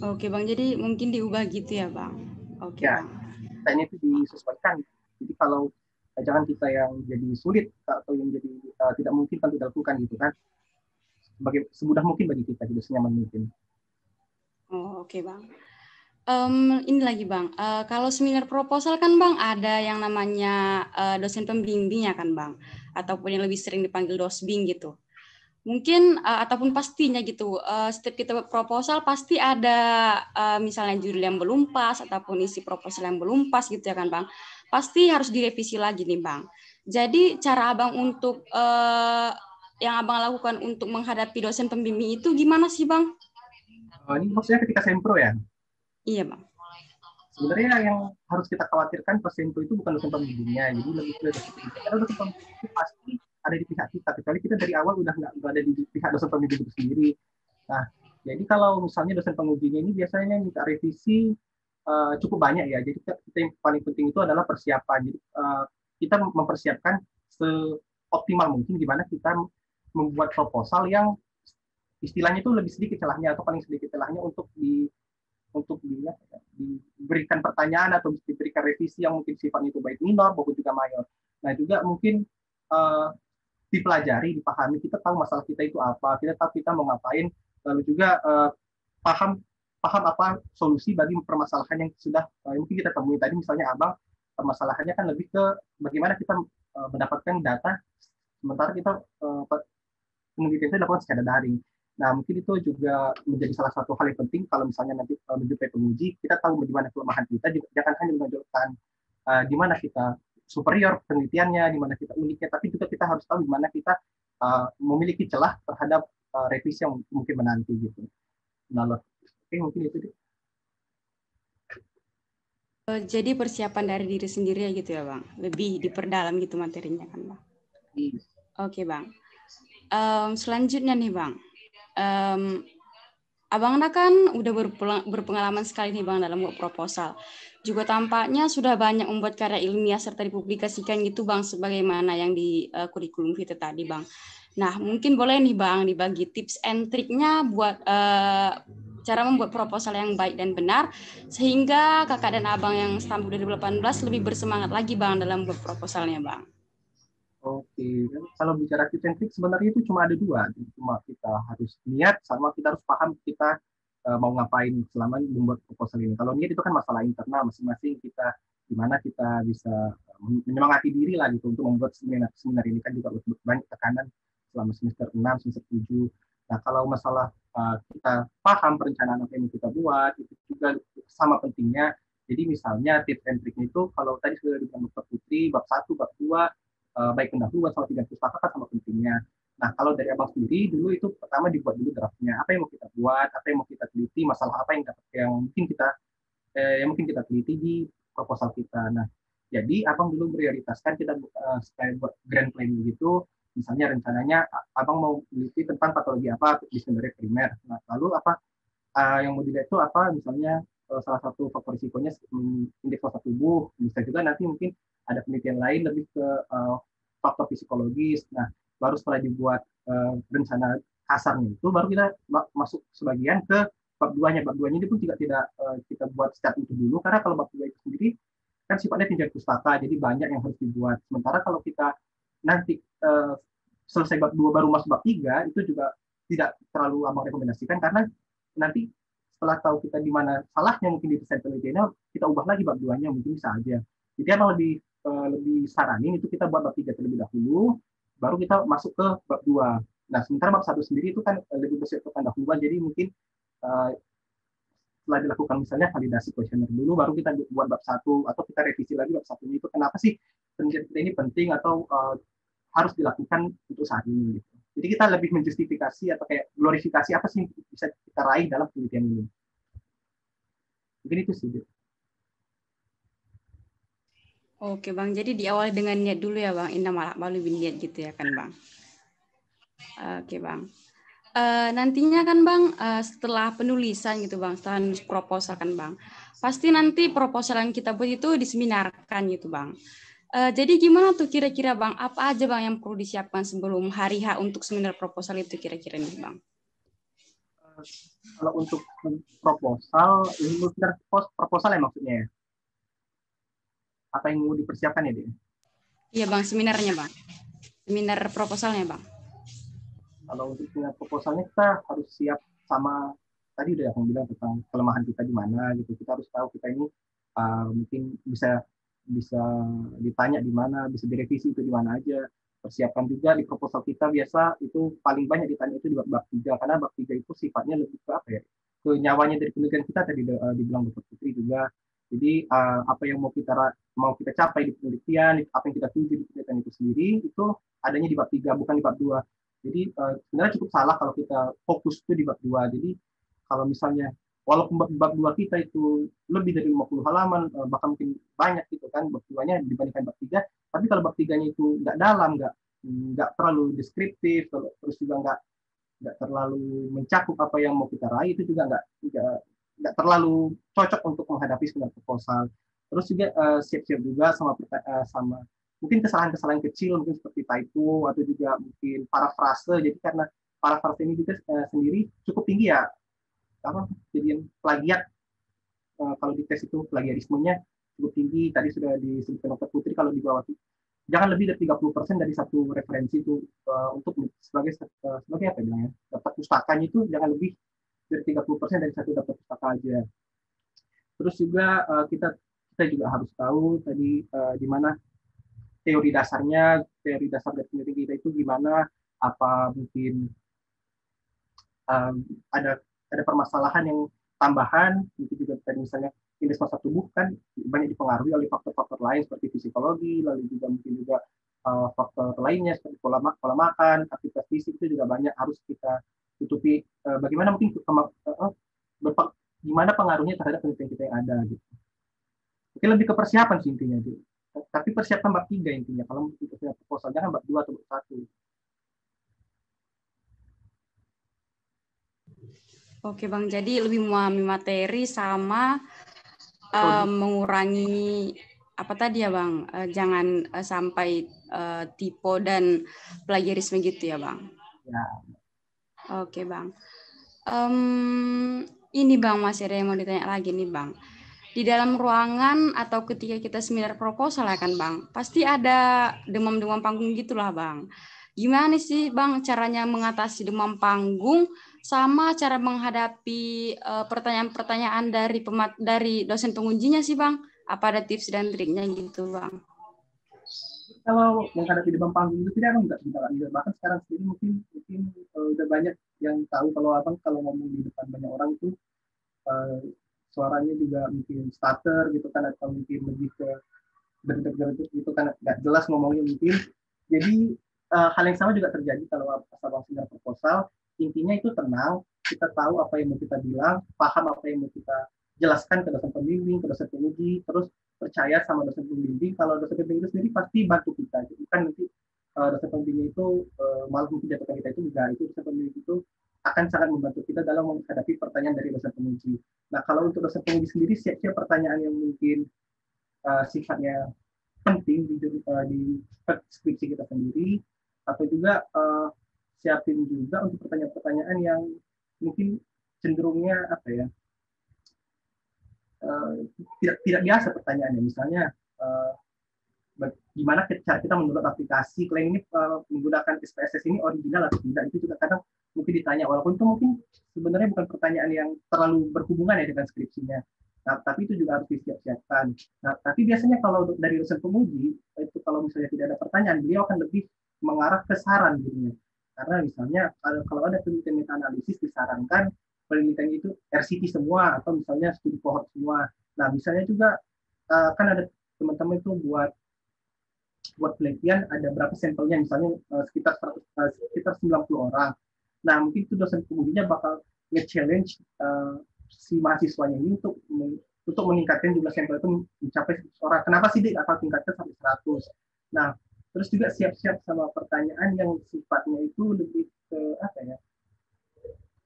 Oke, Bang, jadi mungkin diubah gitu ya, Bang? Oke, Ya, Bang. desainnya itu disesuaikan. Jadi kalau jangan kita yang jadi sulit atau yang jadi tidak mungkin kan tidak lakukan gitu kan. Semudah mungkin bagi kita, jadi senyaman mungkin. Oh, oke, Bang. Ini lagi, Bang. Kalau seminar proposal kan, Bang, ada yang namanya dosen pembimbingnya kan, Bang, ataupun yang lebih sering dipanggil dosbing gitu. Mungkin ataupun pastinya gitu, setiap kita proposal pasti ada misalnya judul yang belum pas ataupun isi proposal yang belum pas gitu ya kan, Bang. Pasti harus direvisi lagi nih, Bang. Jadi cara abang untuk yang abang lakukan untuk menghadapi dosen pembimbing itu gimana sih bang? Ini maksudnya ketika sempro ya. Iya bang. Sebenarnya yang harus kita khawatirkan pas sempro itu bukan dosen pembimbingnya, jadi lebih ke dosen pembimbing. Karena dosen pembimbing itu pasti ada di pihak kita, kecuali kita dari awal udah nggak ada di pihak dosen pembimbing itu sendiri. Nah, jadi kalau misalnya dosen pembimbingnya ini biasanya minta revisi cukup banyak ya. Jadi kita yang paling penting itu adalah persiapan. Jadi kita mempersiapkan seoptimal mungkin gimana kita membuat proposal yang istilahnya itu lebih sedikit celahnya atau paling sedikit celahnya diberikan pertanyaan atau diberikan revisi yang mungkin sifatnya itu baik minor maupun juga mayor. Nah juga mungkin dipelajari, dipahami, kita tahu masalah kita itu apa, kita tahu kita mau ngapain, lalu juga paham apa solusi bagi permasalahan yang sudah mungkin kita temui tadi. Misalnya abang, permasalahannya kan lebih ke bagaimana kita mendapatkan data sementara kita penelitian itu dilakukan secara daring. Nah, mungkin itu juga menjadi salah satu hal yang penting kalau misalnya nanti menjumpai penguji, kita tahu di mana kelemahan kita, jangan hanya menunjukkan di mana kita superior penelitiannya, di mana kita uniknya, tapi juga kita harus tahu di mana kita memiliki celah terhadap revisi yang mungkin menanti gitu. Nah, oke, mungkin itu deh. Jadi persiapan dari diri sendiri ya gitu ya bang, lebih diperdalam gitu materinya kan bang. Oke bang. Selanjutnya nih bang, abang kan udah berpengalaman sekali nih bang dalam membuat proposal. Juga tampaknya sudah banyak membuat karya ilmiah serta dipublikasikan gitu bang, sebagaimana yang di kurikulum vitae tadi bang. Nah mungkin boleh nih bang dibagi tips and triknya buat cara membuat proposal yang baik dan benar, sehingga kakak dan abang yang stamp 2018 lebih bersemangat lagi bang dalam membuat proposalnya bang. Oke, kalau bicara tips and trik sebenarnya itu cuma ada dua, cuma kita harus niat sama kita harus paham kita mau ngapain selama membuat proposal ini. Kalau niat itu kan masalah internal masing-masing kita, gimana kita bisa menyemangati diri lah gitu untuk membuat seminar ini kan juga banyak tekanan selama semester 6, semester 7. Nah kalau masalah kita paham perencanaan apa yang kita buat itu juga sama pentingnya. Jadi misalnya tips and triknya itu kalau tadi sudah dibilang Dr. Putri bab 1, bab 2 baik pendahuluan sama 3 pustaka kan sama pentingnya. Nah, kalau dari abang sendiri, dulu itu pertama dibuat dulu draftnya. Apa yang mau kita buat, apa yang mau kita teliti, masalah apa yang mungkin kita teliti di proposal kita. Nah, jadi abang dulu prioritaskan kita supaya buat grand planning gitu. Misalnya rencananya abang mau teliti tentang patologi apa di sebenarnya primer. Nah, lalu apa yang mau dilihat itu apa? Misalnya salah satu faktor risikonya indeks massa tubuh. Bisa juga nanti mungkin ada penelitian lain lebih ke faktor psikologis. Nah, baru setelah dibuat rencana kasarnya itu, baru kita masuk sebagian ke bab 2-nya. Bab 2-nya itu pun juga tidak kita buat secara itu dulu, karena kalau bab 2 itu sendiri kan sifatnya tinjauan pustaka, jadi banyak yang harus dibuat. Sementara kalau kita nanti selesai bab 2 baru masuk bab 3, itu juga tidak terlalu abang rekomendasikan, karena nanti setelah tahu kita di mana salahnya mungkin di desain penelitiannya, kita ubah lagi bab 2-nya, mungkin bisa aja. Jadi abang lebih saranin itu kita buat bab 3 terlebih dahulu, baru kita masuk ke bab 2. Nah, sementara bab 1 sendiri itu kan lebih bersifat pendahuluan, jadi mungkin setelah dilakukan misalnya validasi kuesioner dulu, baru kita buat bab 1, atau kita revisi lagi bab 1 itu kenapa sih penelitian kita ini penting atau harus dilakukan untuk saat ini gitu. Jadi kita lebih menjustifikasi atau kayak glorifikasi apa sih bisa kita raih dalam penelitian ini. Mungkin itu sih. Oke bang, jadi diawali dengan niat dulu ya bang, inna malah malu bin niat gitu ya kan bang. Oke bang. Nantinya kan bang, setelah penulisan gitu bang, setelah nulis proposal kan bang, pasti nanti proposal yang kita buat itu diseminarkan gitu bang. Jadi gimana tuh kira-kira bang, apa aja bang yang perlu disiapkan sebelum hari H untuk seminar proposal itu kira-kira nih bang? Kalau untuk proposal, ini proposal ya maksudnya ya? Apa yang mau dipersiapkan ya dia? Iya bang, seminarnya bang, seminar proposalnya bang. Kalau untuk seminar proposalnya kita harus siap sama tadi udah yang bilang tentang kelemahan kita di mana gitu. Kita harus tahu kita ini mungkin bisa ditanya di mana, bisa direvisi itu di mana aja. Persiapkan juga di proposal kita biasa itu paling banyak ditanya itu di bab 3, karena bab 3 itu sifatnya lebih ke apa ya? Ke nyawanya dari penelitian kita tadi dibilang Dr. Putri juga. Jadi apa yang mau kita capai di penelitian, apa yang kita tuju di penelitian itu sendiri, itu adanya di bab 3, bukan di bab 2. Jadi sebenarnya cukup salah kalau kita fokus itu di bab 2. Jadi kalau misalnya walaupun bab 2 kita itu lebih dari 50 halaman, bahkan mungkin banyak gitu kan bab 2-nya dibandingkan bab 3, tapi kalau bab 3-nya itu nggak dalam, nggak terlalu deskriptif, terus juga nggak terlalu mencakup apa yang mau kita raih, itu juga nggak terlalu cocok untuk menghadapi seminar proposal. Terus juga siap-siap juga sama mungkin kesalahan-kesalahan kecil, mungkin seperti typo atau juga mungkin parafrase. Jadi karena parafrase ini juga sendiri cukup tinggi ya, jadi plagiat, kalau di tes itu plagiarismenya cukup tinggi. Tadi sudah disebutkan Dr. Putri, kalau di bawah jangan lebih dari 30% dari satu referensi itu untuk sebagai apa bilangnya, daftar pustakanya itu jangan lebih dari 30% dari satu daftar pustaka aja. Terus juga kita juga harus tahu tadi di mana teori dasar dari penelitian kita itu gimana, apa mungkin ada permasalahan yang tambahan, mungkin juga tadi misalnya indeks massa tubuh kan banyak dipengaruhi oleh faktor-faktor lain seperti psikologi, lalu juga mungkin juga faktor lainnya seperti pola makan, aktivitas fisik itu juga banyak harus kita tutupi. Bagaimana mungkin gimana pengaruhnya terhadap penelitian kita yang ada gitu. Mungkin lebih ke persiapan sih intinya gitu. Tapi persiapan bab 3 intinya. Kalau mungkin proposal jangan bab 2 atau bab 1. Oke Bang, jadi lebih memahami materi sama mengurangi apa tadi ya Bang, jangan sampai typo dan plagiarisme gitu ya Bang. Ya. Oke Bang. Ini Bang, masih ada yang mau ditanya lagi nih Bang. Di dalam ruangan atau ketika kita seminar proposal ya kan Bang, pasti ada demam-demam panggung gitulah Bang. Gimana sih Bang caranya mengatasi demam panggung sama cara menghadapi pertanyaan-pertanyaan dari dosen pengujinya sih Bang? Apa ada tips dan triknya gitu Bang? Kalau menghadapi demam panggung itu tidak bahkan sekarang sendiri mungkin udah banyak yang tahu kalau abang kalau ngomong di depan banyak orang itu suaranya juga mungkin stutter gitu kan, atau mungkin lebih ke berdetak-detak gitu kan, nggak jelas ngomongnya mungkin. Jadi hal yang sama juga terjadi kalau pas abang seminar proposal. Intinya itu tenang, kita tahu apa yang mau kita bilang, paham apa yang mau kita jelaskan ke dosen pembimbing, ke dosen penguji, terus percaya sama dosen pembimbing. Kalau dosen pembimbing itu sendiri pasti bantu kita. Jadi kan nanti dosen pembimbing itu malah mungkin jatuhkan kita itu juga, itu dosen pembimbing itu akan sangat membantu kita dalam menghadapi pertanyaan dari dosen penguji. Nah, kalau untuk dosen penguji sendiri, siap-siap pertanyaan yang mungkin sifatnya penting di skripsi kita sendiri, atau juga siapin juga untuk pertanyaan-pertanyaan yang mungkin cenderungnya apa ya, tidak biasa pertanyaannya. Misalnya gimana cara kita mendownload aplikasi, klaim ini menggunakan SPSS ini original atau tidak, itu juga kadang mungkin ditanya, walaupun itu mungkin sebenarnya bukan pertanyaan yang terlalu berhubungan ya dengan skripsinya. Nah, tapi itu juga harus disiap-siapkan. Nah, tapi biasanya kalau dari dosen penguji, itu kalau misalnya tidak ada pertanyaan, beliau akan lebih mengarah ke saran dirinya. Karena misalnya kalau ada penelitian meta-analisis disarankan penelitian itu RCT semua, atau misalnya studi cohort semua. Nah, misalnya juga kan ada teman-teman itu buat penelitian ada berapa sampelnya, misalnya sekitar 90 orang. Nah, mungkin itu dosen pengujinya bakal nge-challenge si mahasiswanya ini untuk meningkatkan jumlah sampel itu mencapai 100 orang. Kenapa sih Dik akan tingkatkan sampai 100? Nah, terus juga siap-siap sama pertanyaan yang sifatnya itu lebih ke apa ya?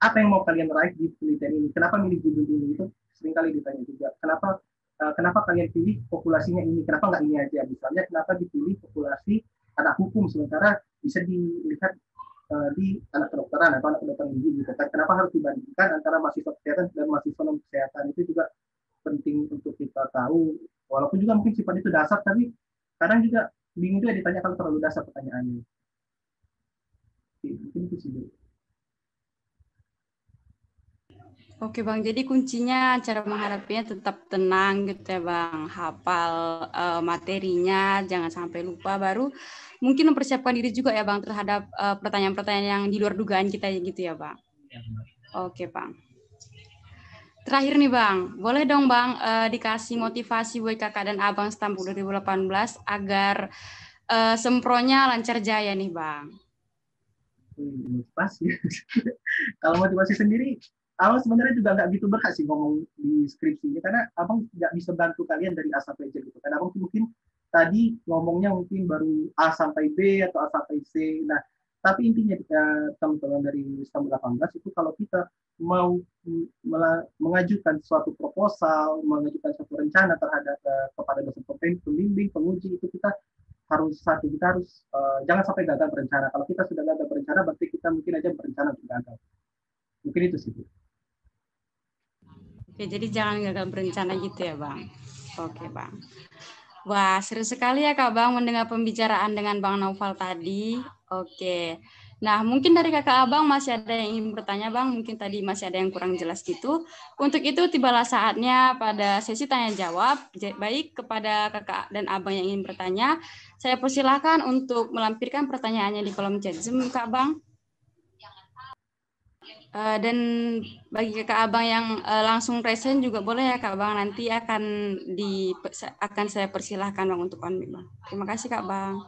Apa yang mau kalian raih di penelitian ini? Kenapa milih judul ini? Itu seringkali ditanya juga. Kenapa kalian pilih populasinya ini? Kenapa nggak ini aja? Misalnya kenapa dipilih populasi anak hukum sementara bisa dilihat di anak kedokteran atau anak kedokteran gigi gitu kan? Kenapa harus dibandingkan antara mahasiswa kesehatan dan mahasiswa non kesehatan? Itu juga penting untuk kita tahu. Walaupun juga mungkin sifat itu dasar, tapi kadang juga bingung juga ditanya kalau terlalu dasar pertanyaannya. Mungkin itu sih. Oke Bang, jadi kuncinya cara menghadapinya tetap tenang gitu ya Bang, hafal materinya, jangan sampai lupa, baru mungkin mempersiapkan diri juga ya Bang terhadap pertanyaan-pertanyaan yang di luar dugaan kita gitu ya Bang. Oke Bang. Terakhir nih Bang, boleh dong Bang dikasih motivasi buat kakak dan abang Stampu 2018 agar sempronya lancar jaya nih Bang. Motivasi. Kalau motivasi sendiri, abang sebenarnya juga nggak gitu berhak sih ngomong di skripsi ini, karena abang nggak bisa bantu kalian dari A sampai Z gitu. Karena abang mungkin tadi ngomongnya mungkin baru A sampai B atau A sampai C. Nah, tapi intinya teman-teman dari Istanbul 18 itu kalau kita mau mengajukan suatu proposal, mengajukan suatu rencana terhadap kepada dosen pembimbing, penguji, itu kita harus jangan sampai gagal berencana. Kalau kita sudah gagal berencana, berarti kita mungkin aja berencana untuk gagal. Mungkin itu sih. Oke, jadi jangan gagal berencana gitu ya Bang. Oke Bang. Wah, seru sekali ya Kak Bang mendengar pembicaraan dengan Bang Naufal tadi. Oke. Nah, mungkin dari kakak abang masih ada yang ingin bertanya Bang, mungkin tadi masih ada yang kurang jelas gitu. Untuk itu tibalah saatnya pada sesi tanya jawab. Baik kepada kakak dan abang yang ingin bertanya, saya persilahkan untuk melampirkan pertanyaannya di kolom chat Zoom Kak Bang. Dan bagi kakak abang yang langsung present juga boleh ya Kak Bang, nanti akan saya persilahkan Bang untuk on-mic Bang. Terima kasih Kak Bang.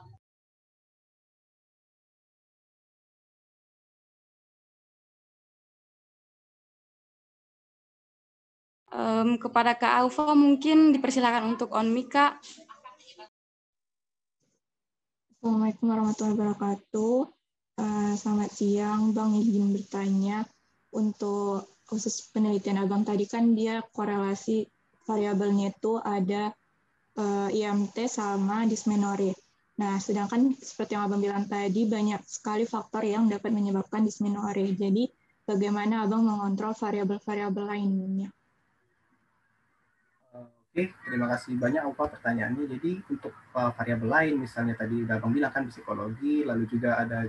Kepada Kak Aufa mungkin dipersilakan untuk on-mic Kak. Assalamualaikum warahmatullahi wabarakatuh. Selamat siang, Bang izin bertanya. Untuk khusus penelitian Abang tadi kan dia korelasi variabelnya itu ada IMT sama dysmenorrhea. Nah, sedangkan seperti yang Abang bilang tadi, banyak sekali faktor yang dapat menyebabkan dysmenorrhea. Jadi, bagaimana Abang mengontrol variabel-variabel lainnya? Oke, terima kasih banyak Opa pertanyaannya. Jadi untuk variabel lain, misalnya tadi udah Abang bilang kan psikologi, lalu juga ada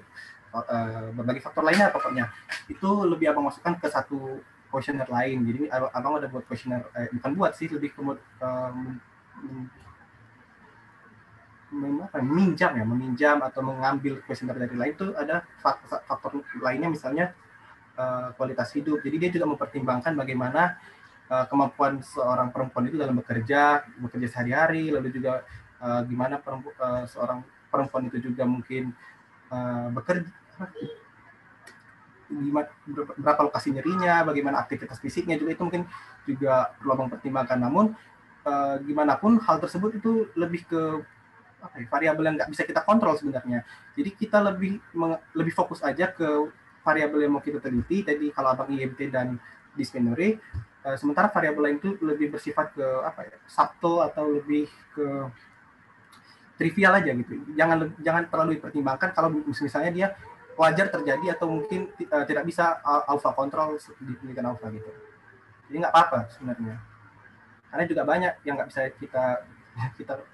berbagai faktor lainnya pokoknya. Itu lebih Abang masukkan ke satu kuesioner lain. Jadi Abang udah buat kuesioner, bukan buat sih, lebih ke meminjam atau mengambil kuesioner dari lain. Itu ada faktor lainnya, misalnya kualitas hidup. Jadi dia juga mempertimbangkan bagaimana kemampuan seorang perempuan itu dalam bekerja sehari-hari, lalu juga gimana seorang perempuan itu juga mungkin bekerja, berapa lokasi nyerinya, bagaimana aktivitas fisiknya juga, itu mungkin juga perlu Abang pertimbangkan. Namun gimana pun hal tersebut itu lebih ke variabel yang nggak bisa kita kontrol sebenarnya. Jadi kita lebih fokus aja ke variabel yang mau kita teliti. Tadi kalau Abang IMT dan dysmenorrhea, sementara variabel lain itu lebih bersifat ke subtle atau lebih ke trivial aja gitu. Jangan terlalu dipertimbangkan kalau misalnya dia wajar terjadi atau mungkin tidak bisa alpha control di penelitian alpha gitu. Jadi nggak apa-apa sebenarnya. Karena juga banyak yang nggak bisa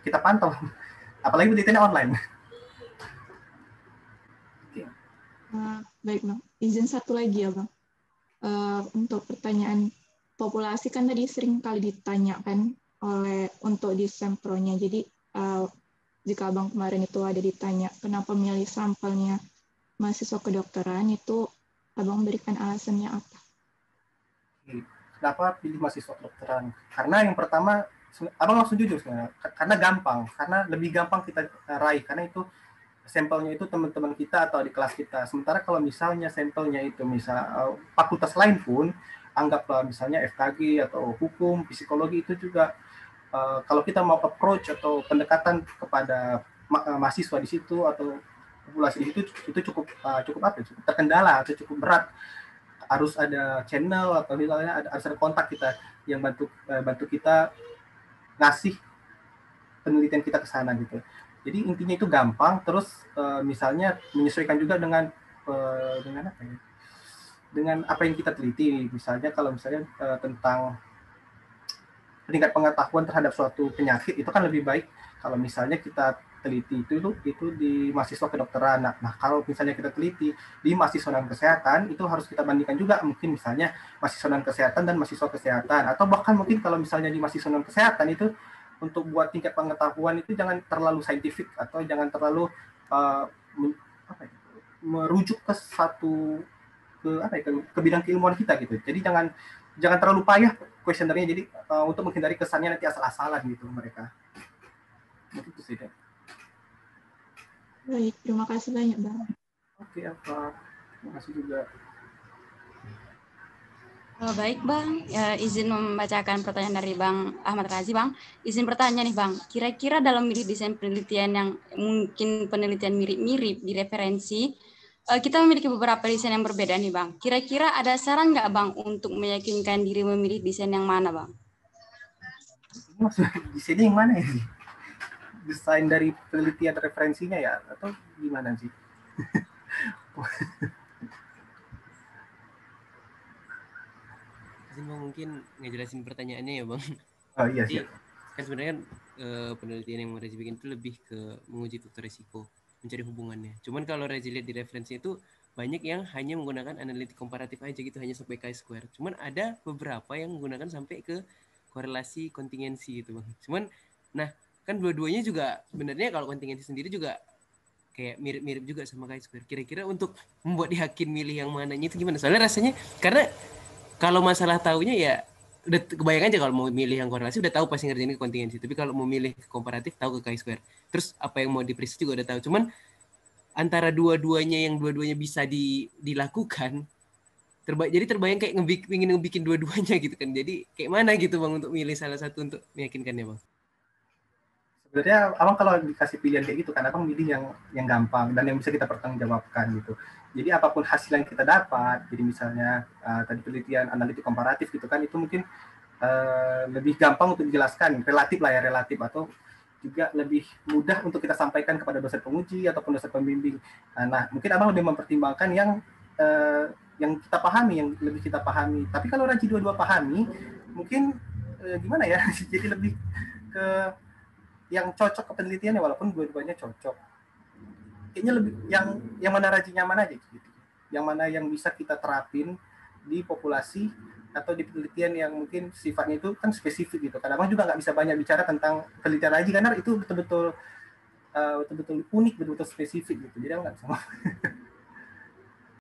kita pantau. Apalagi penelitiannya online. Baik, Bang. Izin satu lagi ya, Bang. Untuk pertanyaan populasi kan tadi sering kali ditanyakan untuk di sempronya. Jadi jika Abang kemarin itu ada ditanya kenapa milih sampelnya mahasiswa kedokteran, itu Abang berikan alasannya apa? Kenapa pilih mahasiswa kedokteran? Karena yang pertama, Abang langsung jujur sebenarnya, karena gampang, karena lebih gampang kita raih, karena itu sampelnya itu teman-teman kita atau di kelas kita. Sementara kalau misalnya sampelnya itu fakultas lain pun, anggaplah misalnya FKG atau hukum, psikologi, itu juga kalau kita mau approach atau pendekatan kepada mahasiswa di situ atau populasi di situ, itu cukup terkendala atau cukup berat. Harus ada channel atau misalnya harus ada kontak kita yang bantu kita ngasih penelitian kita ke sana gitu. Jadi intinya itu gampang. Terus misalnya menyesuaikan juga dengan apa yang kita teliti. Misalnya kalau tentang tingkat pengetahuan terhadap suatu penyakit, itu kan lebih baik kalau misalnya kita teliti itu di mahasiswa kedokteran. Nah, kalau misalnya kita teliti di mahasiswa non kesehatan, itu harus kita bandingkan juga, mungkin misalnya mahasiswa non kesehatan dan mahasiswa kesehatan, atau bahkan mungkin kalau misalnya di mahasiswa non kesehatan itu untuk buat tingkat pengetahuan itu jangan terlalu saintifik atau jangan terlalu merujuk ke bidang keilmuan kita gitu. Jadi jangan jangan terlalu payah kuesionernya, jadi untuk menghindari kesannya nanti asal-asalan gitu mereka. Mungkin itu sih. Baik, terima kasih banyak, Bang. Oke, apa? Terima kasih juga. Baik Bang, izin membacakan pertanyaan dari Bang Ahmad Razi Bang. Izin bertanya nih Bang, kira-kira dalam milih desain penelitian yang mungkin penelitian mirip-mirip di referensi, kita memiliki beberapa desain yang berbeda nih Bang. Kira-kira ada saran nggak Bang untuk meyakinkan diri memilih desain yang mana Bang? Maksud di sini yang mana ya? Desain dari penelitian referensinya ya, atau gimana sih? Bang mungkin ngejelasin pertanyaannya ya Bang. Oh iya Jadi, sih. kan sebenarnya penelitian yang mau Rezi bikin itu lebih ke menguji faktor risiko, mencari hubungannya. Cuman kalau Rezi lihat di referensi itu banyak yang hanya menggunakan analitik komparatif aja gitu, hanya sampai chi-square. Cuman ada beberapa yang menggunakan sampai ke korelasi kontingensi gitu Bang. Cuman nah kan dua-duanya juga sebenarnya kalau kontingensi sendiri juga kayak mirip-mirip juga sama chi-square. Kira-kira untuk membuat yakin milih yang mananya itu gimana? Soalnya rasanya karena kalau masalah taunya ya udah kebayang aja kalau mau milih yang korelasi udah tahu pasti ngerjain ke kontingensi. Tapi kalau mau milih komparatif tahu ke chi-square. Terus apa yang mau diperiksa juga udah tahu. Cuman antara dua-duanya yang dua-duanya bisa dilakukan jadi terbayang kayak ingin ngebikin dua-duanya gitu kan. Jadi kayak mana gitu Bang untuk milih salah satu untuk meyakinkannya Bang? Sebenarnya abang kalau dikasih pilihan kayak gitu kan abang milih yang gampang dan yang bisa kita pertanggungjawabkan gitu. Jadi apapun hasil yang kita dapat, jadi misalnya tadi penelitian analitik komparatif gitu kan, itu mungkin lebih gampang untuk dijelaskan, relatif lah ya, relatif, atau juga lebih mudah untuk kita sampaikan kepada dosen penguji ataupun dosen pembimbing. Nah mungkin abang lebih mempertimbangkan yang kita pahami, yang lebih kita pahami. Tapi kalau Raji dua-dua pahami, mungkin gimana ya, jadi lebih ke yang cocok ke penelitiannya, walaupun dua-duanya cocok. Kayaknya lebih yang mana Raji nyaman aja gitu. Yang mana yang bisa kita terapin di populasi atau di penelitian yang mungkin sifatnya itu kan spesifik gitu. Karena abang juga nggak bisa banyak bicara tentang penelitian Raji karena itu betul-betul unik, betul-betul spesifik gitu. Jadi abang nggak bisa.